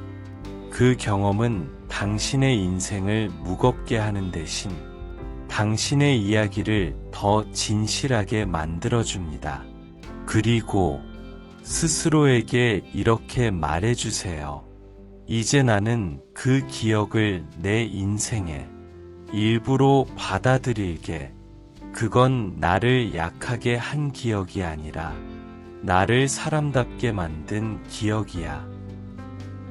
그 경험은 당신의 인생을 무겁게 하는 대신 당신의 이야기를 더 진실하게 만들어줍니다. 그리고 스스로에게 이렇게 말해주세요. 이제 나는 그 기억을 내 인생의 일부로 받아들일게. 그건 나를 약하게 한 기억이 아니라 나를 사람답게 만든 기억이야.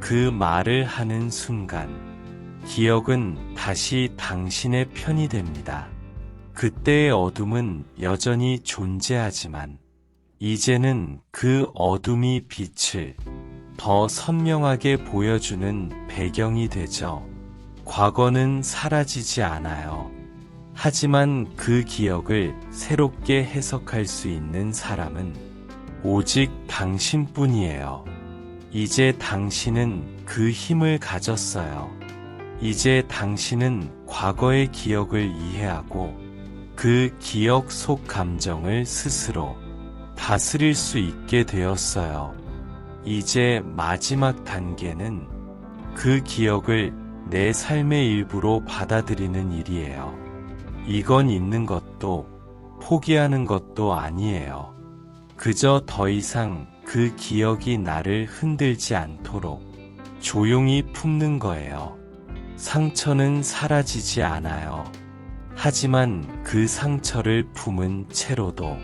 그 말을 하는 순간 기억은 다시 당신의 편이 됩니다. 그때의 어둠은 여전히 존재하지만 이제는 그 어둠이 빛을 더 선명하게 보여주는 배경이 되죠. 과거는 사라지지 않아요. 하지만 그 기억을 새롭게 해석할 수 있는 사람은 오직 당신뿐이에요. 이제 당신은 그 힘을 가졌어요. 이제 당신은 과거의 기억을 이해하고 그 기억 속 감정을 스스로 다스릴 수 있게 되었어요. 이제 마지막 단계는 그 기억을 내 삶의 일부로 받아들이는 일이에요. 이건 잊는 것도 포기하는 것도 아니에요. 그저 더 이상 그 기억이 나를 흔들지 않도록 조용히 품는 거예요. 상처는 사라지지 않아요. 하지만 그 상처를 품은 채로도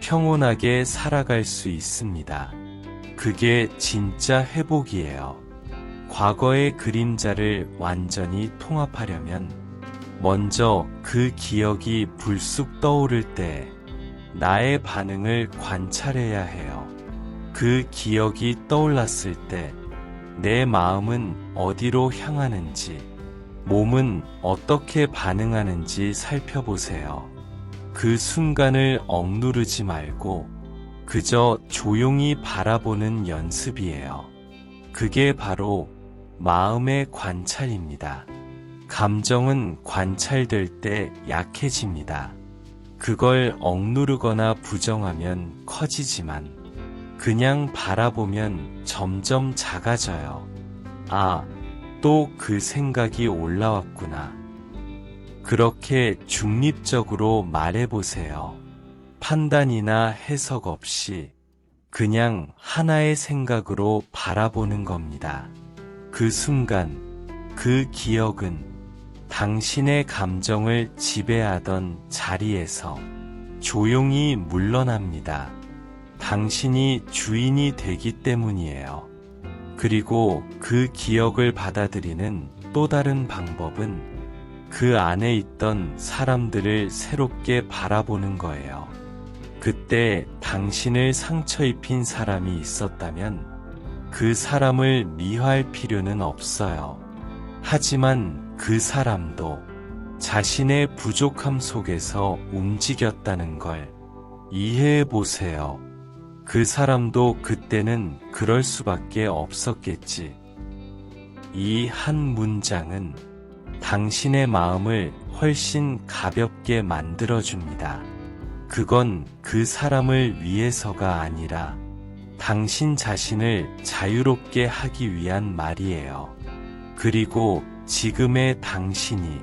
평온하게 살아갈 수 있습니다. 그게 진짜 회복이에요. 과거의 그림자를 완전히 통합하려면 먼저 그 기억이 불쑥 떠오를 때 나의 반응을 관찰해야 해요. 그 기억이 떠올랐을 때 내 마음은 어디로 향하는지, 몸은 어떻게 반응하는지 살펴보세요. 그 순간을 억누르지 말고 그저 조용히 바라보는 연습이에요. 그게 바로 마음의 관찰입니다. 감정은 관찰될 때 약해집니다. 그걸 억누르거나 부정하면 커지지만 그냥 바라보면 점점 작아져요. 아, 또 그 생각이 올라왔구나. 그렇게 중립적으로 말해보세요. 판단이나 해석 없이 그냥 하나의 생각으로 바라보는 겁니다. 그 순간, 그 기억은 당신의 감정을 지배하던 자리에서 조용히 물러납니다. 당신이 주인이 되기 때문이에요. 그리고 그 기억을 받아들이는 또 다른 방법은 그 안에 있던 사람들을 새롭게 바라보는 거예요. 그때 당신을 상처 입힌 사람이 있었다면 그 사람을 미워할 필요는 없어요. 하지만 그 사람도 자신의 부족함 속에서 움직였다는 걸 이해해 보세요. 그 사람도 그때는 그럴 수밖에 없었겠지. 이 한 문장은 당신의 마음을 훨씬 가볍게 만들어줍니다. 그건 그 사람을 위해서가 아니라 당신 자신을 자유롭게 하기 위한 말이에요. 그리고 지금의 당신이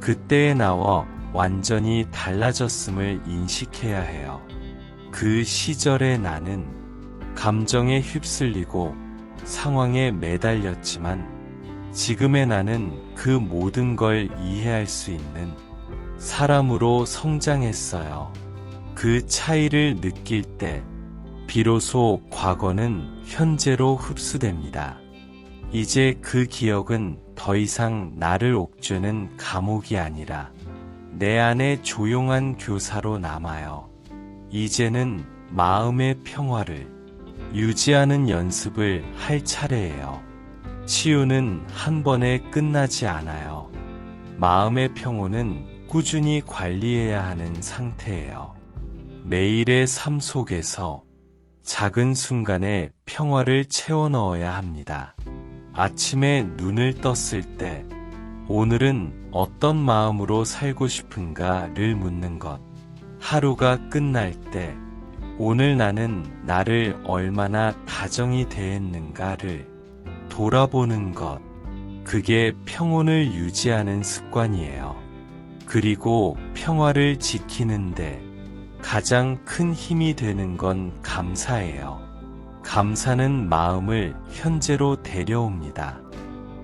그때의 나와 완전히 달라졌음을 인식해야 해요. 그 시절의 나는 감정에 휩쓸리고 상황에 매달렸지만 지금의 나는 그 모든 걸 이해할 수 있는 사람으로 성장했어요. 그 차이를 느낄 때 비로소 과거는 현재로 흡수됩니다. 이제 그 기억은 더 이상 나를 옥죄는 감옥이 아니라 내 안에 조용한 교사로 남아요. 이제는 마음의 평화를 유지하는 연습을 할 차례예요. 치유는 한 번에 끝나지 않아요. 마음의 평온은 꾸준히 관리해야 하는 상태예요. 매일의 삶 속에서 작은 순간에 평화를 채워 넣어야 합니다. 아침에 눈을 떴을 때 오늘은 어떤 마음으로 살고 싶은가를 묻는 것. 하루가 끝날 때 오늘 나는 나를 얼마나 다정히 대했는가를 돌아보는 것. 그게 평온을 유지하는 습관이에요. 그리고 평화를 지키는데 가장 큰 힘이 되는 건 감사예요. 감사는 마음을 현재로 데려옵니다.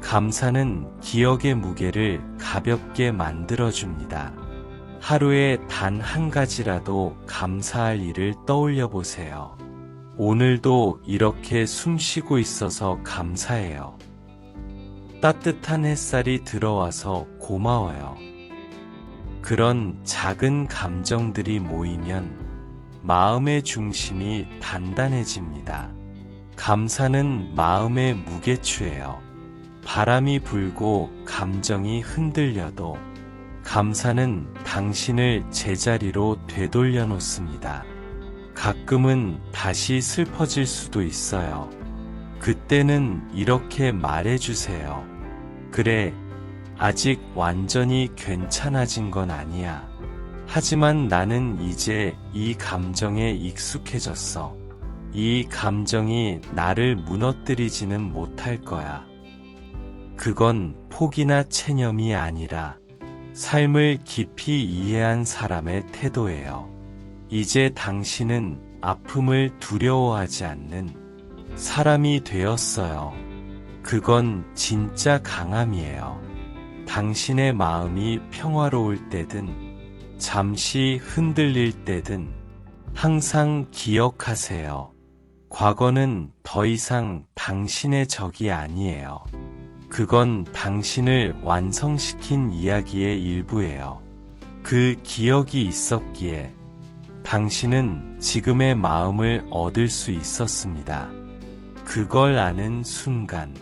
감사는 기억의 무게를 가볍게 만들어줍니다. 하루에 단 한 가지라도 감사할 일을 떠올려 보세요. 오늘도 이렇게 숨 쉬고 있어서 감사해요. 따뜻한 햇살이 들어와서 고마워요. 그런 작은 감정들이 모이면 마음의 중심이 단단해집니다. 감사는 마음의 무게추예요. 바람이 불고 감정이 흔들려도 감사는 당신을 제자리로 되돌려 놓습니다. 가끔은 다시 슬퍼질 수도 있어요. 그때는 이렇게 말해주세요. 그래, 아직 완전히 괜찮아진 건 아니야. 하지만 나는 이제 이 감정에 익숙해졌어. 이 감정이 나를 무너뜨리지는 못할 거야. 그건 포기나 체념이 아니라 삶을 깊이 이해한 사람의 태도예요. 이제 당신은 아픔을 두려워하지 않는 사람이 되었어요. 그건 진짜 강함이에요. 당신의 마음이 평화로울 때든 잠시 흔들릴 때든 항상 기억하세요. 과거는 더 이상 당신의 적이 아니에요. 그건 당신을 완성시킨 이야기의 일부예요. 그 기억이 있었기에 당신은 지금의 마음을 얻을 수 있었습니다. 그걸 아는 순간,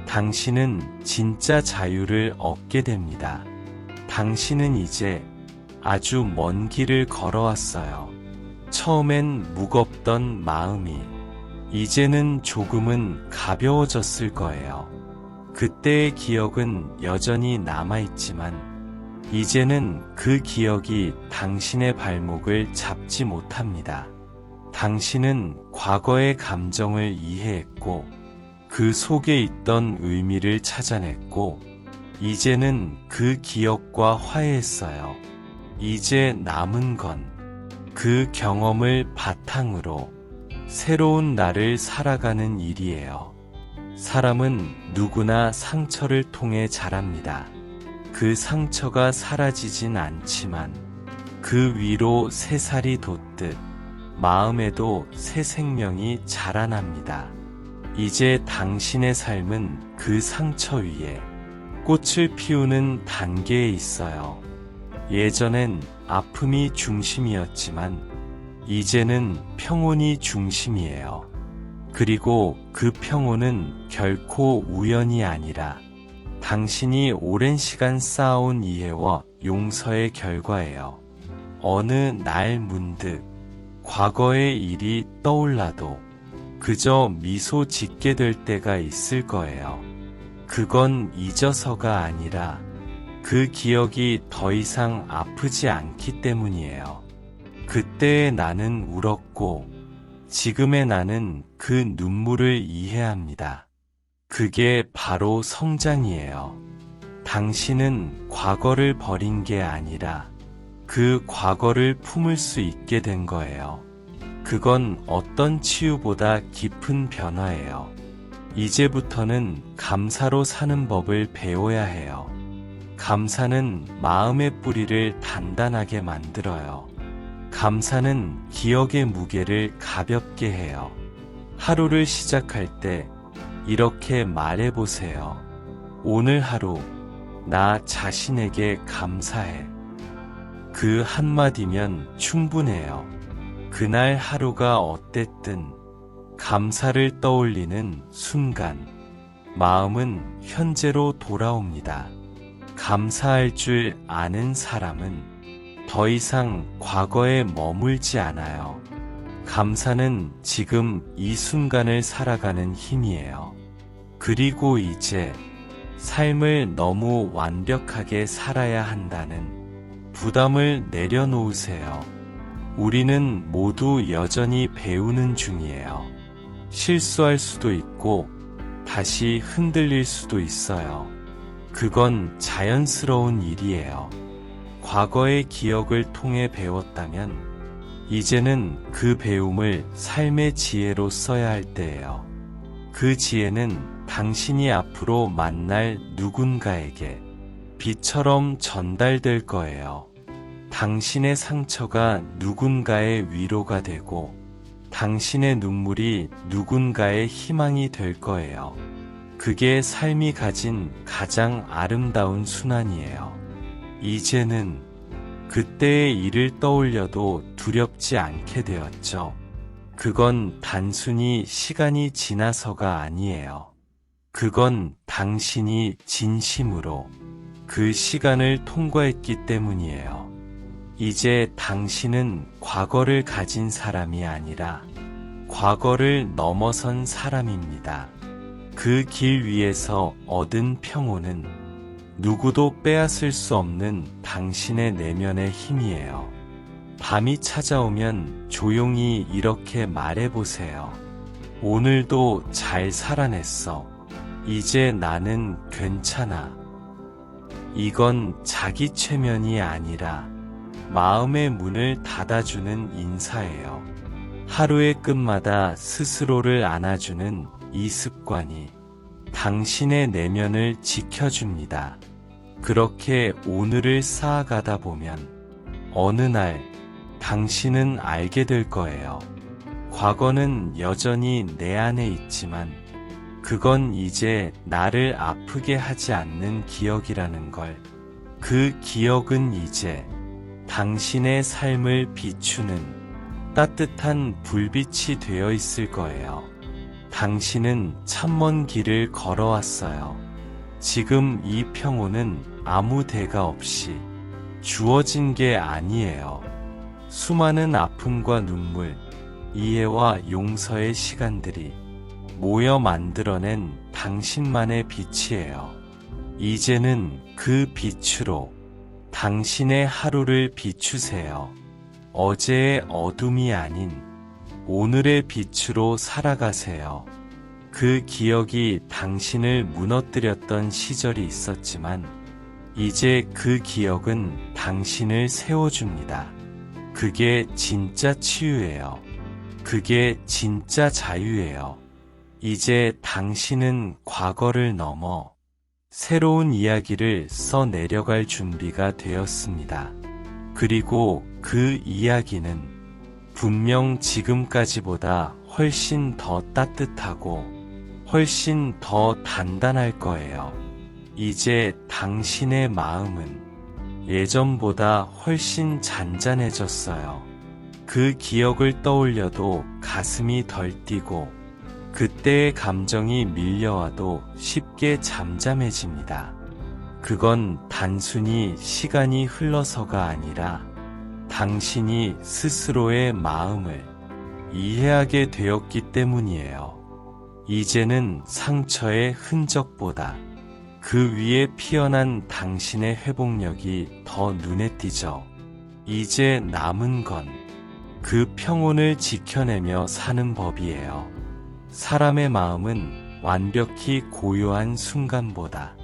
당신은 진짜 자유를 얻게 됩니다. 당신은 이제 아주 먼 길을 걸어왔어요. 처음엔 무겁던 마음이 이제는 조금은 가벼워졌을 거예요. 그때의 기억은 여전히 남아있지만 이제는 그 기억이 당신의 발목을 잡지 못합니다. 당신은 과거의 감정을 이해했고 그 속에 있던 의미를 찾아냈고 이제는 그 기억과 화해했어요. 이제 남은 건 그 경험을 바탕으로 새로운 나를 살아가는 일이에요. 사람은 누구나 상처를 통해 자랍니다. 그 상처가 사라지진 않지만 그 위로 새살이 돋듯 마음에도 새 생명이 자라납니다. 이제 당신의 삶은 그 상처 위에 꽃을 피우는 단계에 있어요. 예전엔 아픔이 중심이었지만 이제는 평온이 중심이에요. 그리고 그 평온은 결코 우연이 아니라 당신이 오랜 시간 쌓아온 이해와 용서의 결과예요. 어느 날 문득 과거의 일이 떠올라도 그저 미소 짓게 될 때가 있을 거예요. 그건 잊어서가 아니라 그 기억이 더 이상 아프지 않기 때문이에요. 그때의 나는 울었고 지금의 나는 그 눈물을 이해합니다. 그게 바로 성장이에요. 당신은 과거를 버린 게 아니라 그 과거를 품을 수 있게 된 거예요. 그건 어떤 치유보다 깊은 변화예요. 이제부터는 감사로 사는 법을 배워야 해요. 감사는 마음의 뿌리를 단단하게 만들어요. 감사는 기억의 무게를 가볍게 해요. 하루를 시작할 때 이렇게 말해보세요. 오늘 하루 나 자신에게 감사해. 그 한마디면 충분해요. 그날 하루가 어땠든 감사를 떠올리는 순간 마음은 현재로 돌아옵니다. 감사할 줄 아는 사람은 더 이상 과거에 머물지 않아요. 감사는 지금 이 순간을 살아가는 힘이에요. 그리고 이제 삶을 너무 완벽하게 살아야 한다는 부담을 내려놓으세요. 우리는 모두 여전히 배우는 중이에요. 실수할 수도 있고 다시 흔들릴 수도 있어요. 그건 자연스러운 일이에요. 과거의 기억을 통해 배웠다면 이제는 그 배움을 삶의 지혜로 써야 할 때예요. 그 지혜는 당신이 앞으로 만날 누군가에게 빛처럼 전달될 거예요. 당신의 상처가 누군가의 위로가 되고 당신의 눈물이 누군가의 희망이 될 거예요. 그게 삶이 가진 가장 아름다운 순환이에요. 이제는 그때의 일을 떠올려도 두렵지 않게 되었죠. 그건 단순히 시간이 지나서가 아니에요. 그건 당신이 진심으로 그 시간을 통과했기 때문이에요. 이제 당신은 과거를 가진 사람이 아니라 과거를 넘어선 사람입니다. 그 길 위에서 얻은 평온은 누구도 빼앗을 수 없는 당신의 내면의 힘이에요. 밤이 찾아오면 조용히 이렇게 말해보세요. 오늘도 잘 살아냈어. 이제 나는 괜찮아. 이건 자기 최면이 아니라 마음의 문을 닫아주는 인사예요. 하루의 끝마다 스스로를 안아주는 이 습관이 당신의 내면을 지켜줍니다. 그렇게 오늘을 쌓아가다 보면 어느 날 당신은 알게 될 거예요. 과거는 여전히 내 안에 있지만 그건 이제 나를 아프게 하지 않는 기억이라는 걸. 그 기억은 이제 당신의 삶을 비추는 따뜻한 불빛이 되어 있을 거예요. 당신은 참 먼 길을 걸어왔어요. 지금 이 평온은 아무 대가 없이 주어진 게 아니에요. 수많은 아픔과 눈물, 이해와 용서의 시간들이 모여 만들어낸 당신만의 빛이에요. 이제는 그 빛으로 당신의 하루를 비추세요. 어제의 어둠이 아닌 오늘의 빛으로 살아가세요. 그 기억이 당신을 무너뜨렸던 시절이 있었지만 이제 그 기억은 당신을 세워줍니다. 그게 진짜 치유예요. 그게 진짜 자유예요. 이제 당신은 과거를 넘어 새로운 이야기를 써내려갈 준비가 되었습니다. 그리고 그 이야기는 분명 지금까지보다 훨씬 더 따뜻하고 훨씬 더 단단할 거예요. 이제 당신의 마음은 예전보다 훨씬 잔잔해졌어요. 그 기억을 떠올려도 가슴이 덜 뛰고 그때의 감정이 밀려와도 쉽게 잠잠해집니다. 그건 단순히 시간이 흘러서가 아니라 당신이 스스로의 마음을 이해하게 되었기 때문이에요. 이제는 상처의 흔적보다 그 위에 피어난 당신의 회복력이 더 눈에 띄죠. 이제 남은 건 그 평온을 지켜내며 사는 법이에요. 사람의 마음은 완벽히 고요한 순간보다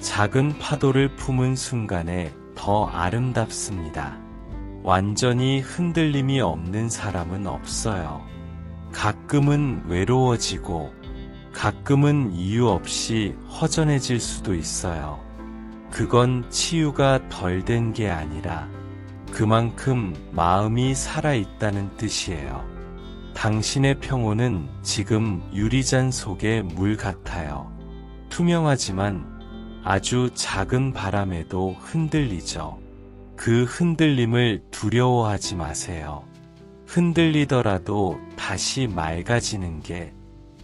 작은 파도를 품은 순간에 더 아름답습니다. 완전히 흔들림이 없는 사람은 없어요. 가끔은 외로워지고 가끔은 이유 없이 허전해질 수도 있어요. 그건 치유가 덜 된 게 아니라 그만큼 마음이 살아있다는 뜻이에요. 당신의 평온은 지금 유리잔 속의 물 같아요. 투명하지만 아주 작은 바람에도 흔들리죠. 그 흔들림을 두려워하지 마세요. 흔들리더라도 다시 맑아지는 게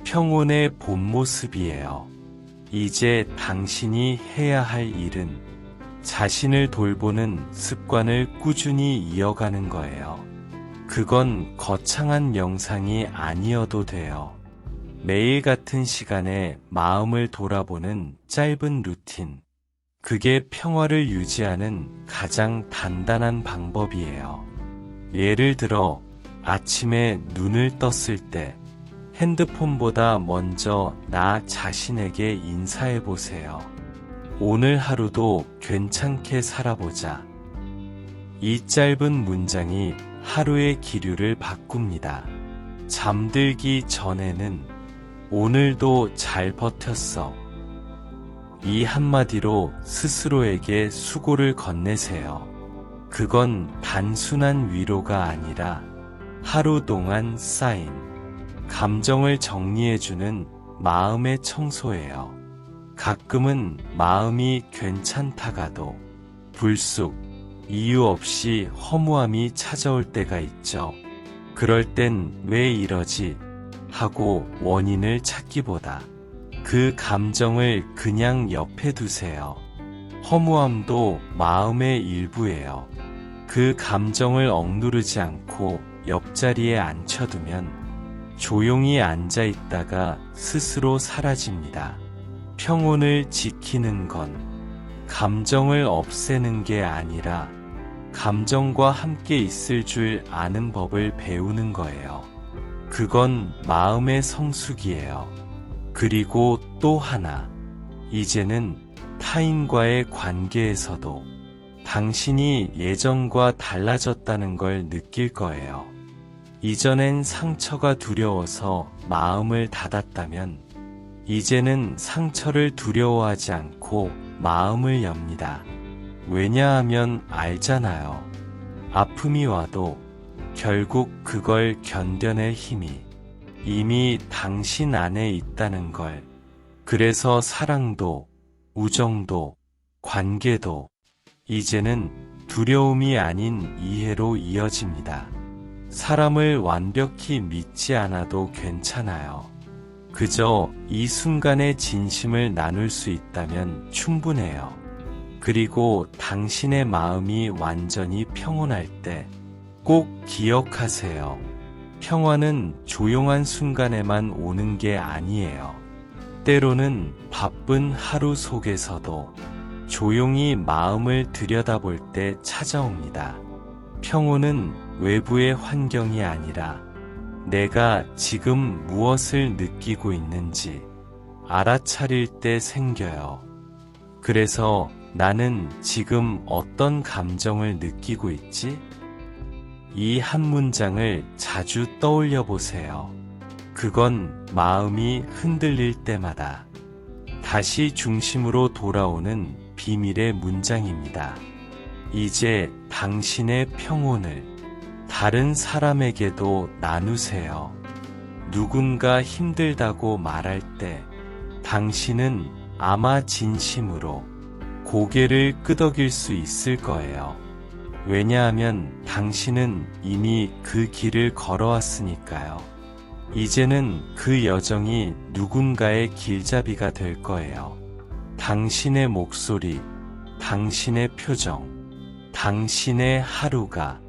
평온의 본 모습이에요. 이제 당신이 해야 할 일은 자신을 돌보는 습관을 꾸준히 이어가는 거예요. 그건 거창한 명상이 아니어도 돼요. 매일 같은 시간에 마음을 돌아보는 짧은 루틴. 그게 평화를 유지하는 가장 단단한 방법이에요. 예를 들어 아침에 눈을 떴을 때 핸드폰보다 먼저 나 자신에게 인사해 보세요. 오늘 하루도 괜찮게 살아보자. 이 짧은 문장이 하루의 기류를 바꿉니다. 잠들기 전에는 오늘도 잘 버텼어. 이 한마디로 스스로에게 수고를 건네세요. 그건 단순한 위로가 아니라 하루 동안 쌓인 감정을 정리해주는 마음의 청소예요. 가끔은 마음이 괜찮다가도 불쑥 이유 없이 허무함이 찾아올 때가 있죠. 그럴 땐 왜 이러지? 하고 원인을 찾기보다 그 감정을 그냥 옆에 두세요. 허무함도 마음의 일부예요. 그 감정을 억누르지 않고 옆자리에 앉혀두면 조용히 앉아 있다가 스스로 사라집니다. 평온을 지키는 건 감정을 없애는 게 아니라 감정과 함께 있을 줄 아는 법을 배우는 거예요. 그건 마음의 성숙이에요. 그리고 또 하나, 이제는 타인과의 관계에서도 당신이 예전과 달라졌다는 걸 느낄 거예요. 이전엔 상처가 두려워서 마음을 닫았다면 이제는 상처를 두려워하지 않고 마음을 엽니다. 왜냐하면 알잖아요. 아픔이 와도 결국 그걸 견뎌낼 힘이 이미 당신 안에 있다는 걸. 그래서 사랑도, 우정도, 관계도 이제는 두려움이 아닌 이해로 이어집니다. 사람을 완벽히 믿지 않아도 괜찮아요. 그저 이 순간의 진심을 나눌 수 있다면 충분해요. 그리고 당신의 마음이 완전히 평온할 때 꼭 기억하세요. 평화는 조용한 순간에만 오는 게 아니에요. 때로는 바쁜 하루 속에서도 조용히 마음을 들여다볼 때 찾아옵니다. 평온은 외부의 환경이 아니라 내가 지금 무엇을 느끼고 있는지 알아차릴 때 생겨요. 그래서 나는 지금 어떤 감정을 느끼고 있지? 이 한 문장을 자주 떠올려 보세요. 그건 마음이 흔들릴 때마다 다시 중심으로 돌아오는 비밀의 문장입니다. 이제 당신의 평온을 다른 사람에게도 나누세요. 누군가 힘들다고 말할 때 당신은 아마 진심으로 고개를 끄덕일 수 있을 거예요. 왜냐하면 당신은 이미 그 길을 걸어왔으니까요. 이제는 그 여정이 누군가의 길잡이가 될 거예요. 당신의 목소리, 당신의 표정, 당신의 하루가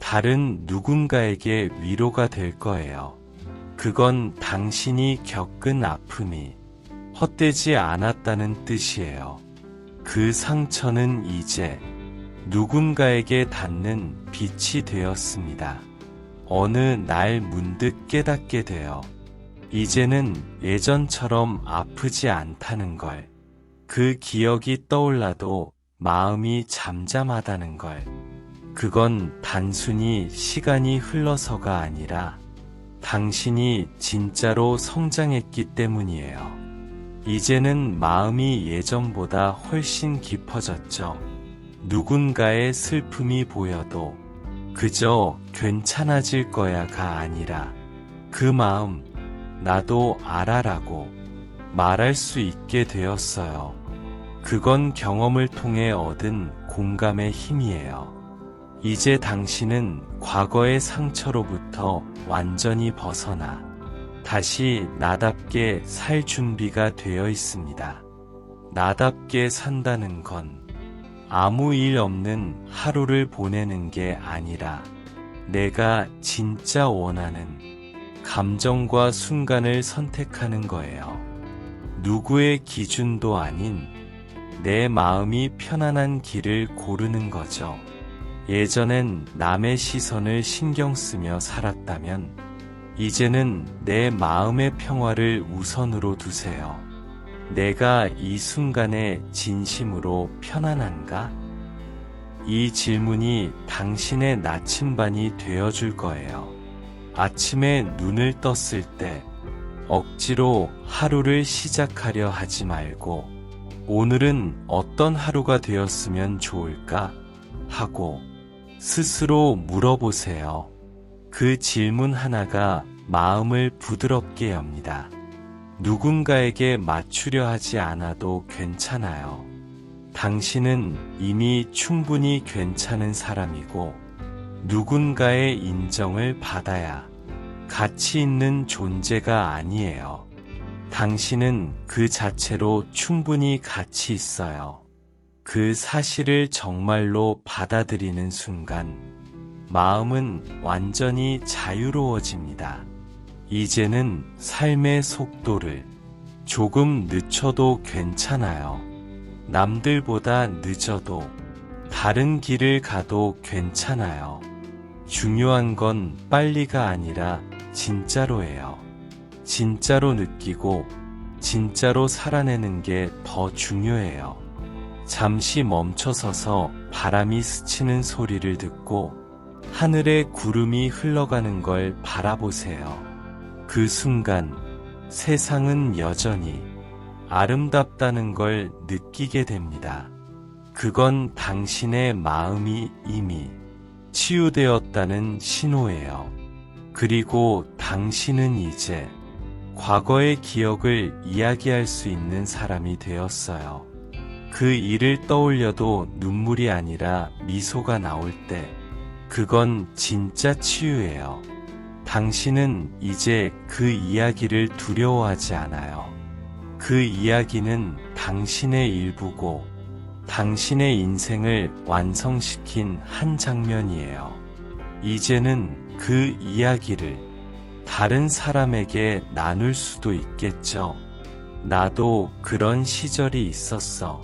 다른 누군가에게 위로가 될 거예요. 그건 당신이 겪은 아픔이 헛되지 않았다는 뜻이에요. 그 상처는 이제 누군가에게 닿는 빛이 되었습니다. 어느 날 문득 깨닫게 돼요. 이제는 예전처럼 아프지 않다는 걸. 그 기억이 떠올라도 마음이 잠잠하다는 걸. 그건 단순히 시간이 흘러서가 아니라 당신이 진짜로 성장했기 때문이에요. 이제는 마음이 예전보다 훨씬 깊어졌죠. 누군가의 슬픔이 보여도 그저 괜찮아질 거야가 아니라 그 마음 나도 알아라고 말할 수 있게 되었어요. 그건 경험을 통해 얻은 공감의 힘이에요. 이제 당신은 과거의 상처로부터 완전히 벗어나 다시 나답게 살 준비가 되어 있습니다. 나답게 산다는 건 아무 일 없는 하루를 보내는 게 아니라 내가 진짜 원하는 감정과 순간을 선택하는 거예요. 누구의 기준도 아닌 내 마음이 편안한 길을 고르는 거죠. 예전엔 남의 시선을 신경 쓰며 살았다면 이제는 내 마음의 평화를 우선으로 두세요. 내가 이 순간에 진심으로 편안한가? 이 질문이 당신의 나침반이 되어줄 거예요. 아침에 눈을 떴을 때 억지로 하루를 시작하려 하지 말고 오늘은 어떤 하루가 되었으면 좋을까? 하고 스스로 물어보세요. 그 질문 하나가 마음을 부드럽게 엽니다. 누군가에게 맞추려 하지 않아도 괜찮아요. 당신은 이미 충분히 괜찮은 사람이고 누군가의 인정을 받아야 가치 있는 존재가 아니에요. 당신은 그 자체로 충분히 가치 있어요. 그 사실을 정말로 받아들이는 순간 마음은 완전히 자유로워집니다. 이제는 삶의 속도를 조금 늦춰도 괜찮아요. 남들보다 늦어도 다른 길을 가도 괜찮아요. 중요한 건 빨리가 아니라 진짜로예요. 진짜로 느끼고 진짜로 살아내는 게 더 중요해요. 잠시 멈춰서서 바람이 스치는 소리를 듣고 하늘에 구름이 흘러가는 걸 바라보세요. 그 순간 세상은 여전히 아름답다는 걸 느끼게 됩니다. 그건 당신의 마음이 이미 치유되었다는 신호예요. 그리고 당신은 이제 과거의 기억을 이야기할 수 있는 사람이 되었어요. 그 일을 떠올려도 눈물이 아니라 미소가 나올 때, 그건 진짜 치유예요. 당신은 이제 그 이야기를 두려워하지 않아요. 그 이야기는 당신의 일부고, 당신의 인생을 완성시킨 한 장면이에요. 이제는 그 이야기를 다른 사람에게 나눌 수도 있겠죠. 나도 그런 시절이 있었어.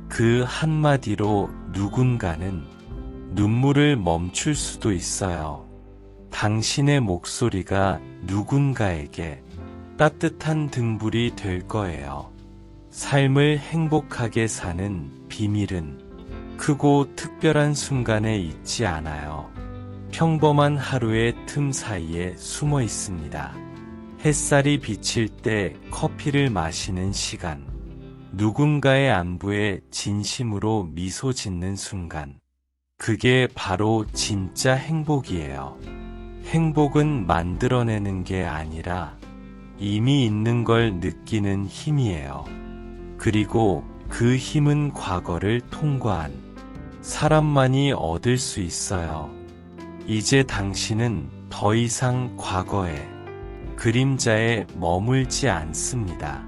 그 한마디로 누군가는 눈물을 멈출 수도 있어요. 당신의 목소리가 누군가에게 따뜻한 등불이 될 거예요. 삶을 행복하게 사는 비밀은 크고 특별한 순간에 있지 않아요. 평범한 하루의 틈 사이에 숨어 있습니다. 햇살이 비칠 때 커피를 마시는 시간, 누군가의 안부에 진심으로 미소 짓는 순간, 그게 바로 진짜 행복이에요. 행복은 만들어내는 게 아니라 이미 있는 걸 느끼는 힘이에요. 그리고 그 힘은 과거를 통과한 사람만이 얻을 수 있어요. 이제 당신은 더 이상 과거의 그림자에 머물지 않습니다.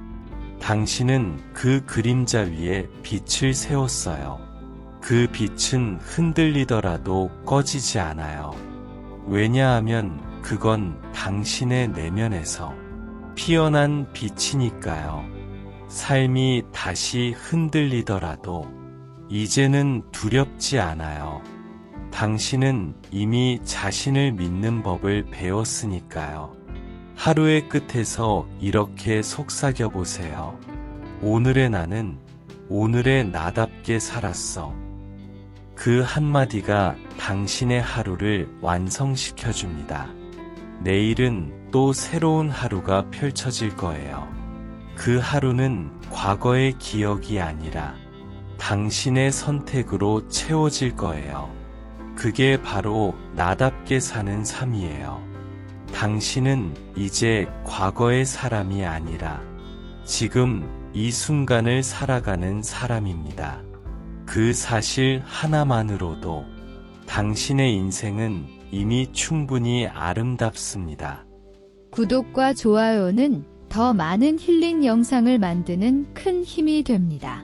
당신은 그 그림자 위에 빛을 세웠어요. 그 빛은 흔들리더라도 꺼지지 않아요. 왜냐하면 그건 당신의 내면에서 피어난 빛이니까요. 삶이 다시 흔들리더라도 이제는 두렵지 않아요. 당신은 이미 자신을 믿는 법을 배웠으니까요. 하루의 끝에서 이렇게 속삭여 보세요. 오늘의 나는 오늘의 나답게 살았어. 그 한마디가 당신의 하루를 완성시켜줍니다. 내일은 또 새로운 하루가 펼쳐질 거예요. 그 하루는 과거의 기억이 아니라 당신의 선택으로 채워질 거예요. 그게 바로 나답게 사는 삶이에요. 당신은 이제 과거의 사람이 아니라 지금 이 순간을 살아가는 사람입니다. 그 사실 하나만으로도 당신의 인생은 이미 충분히 아름답습니다. 구독과 좋아요는 더 많은 힐링 영상을 만드는 큰 힘이 됩니다.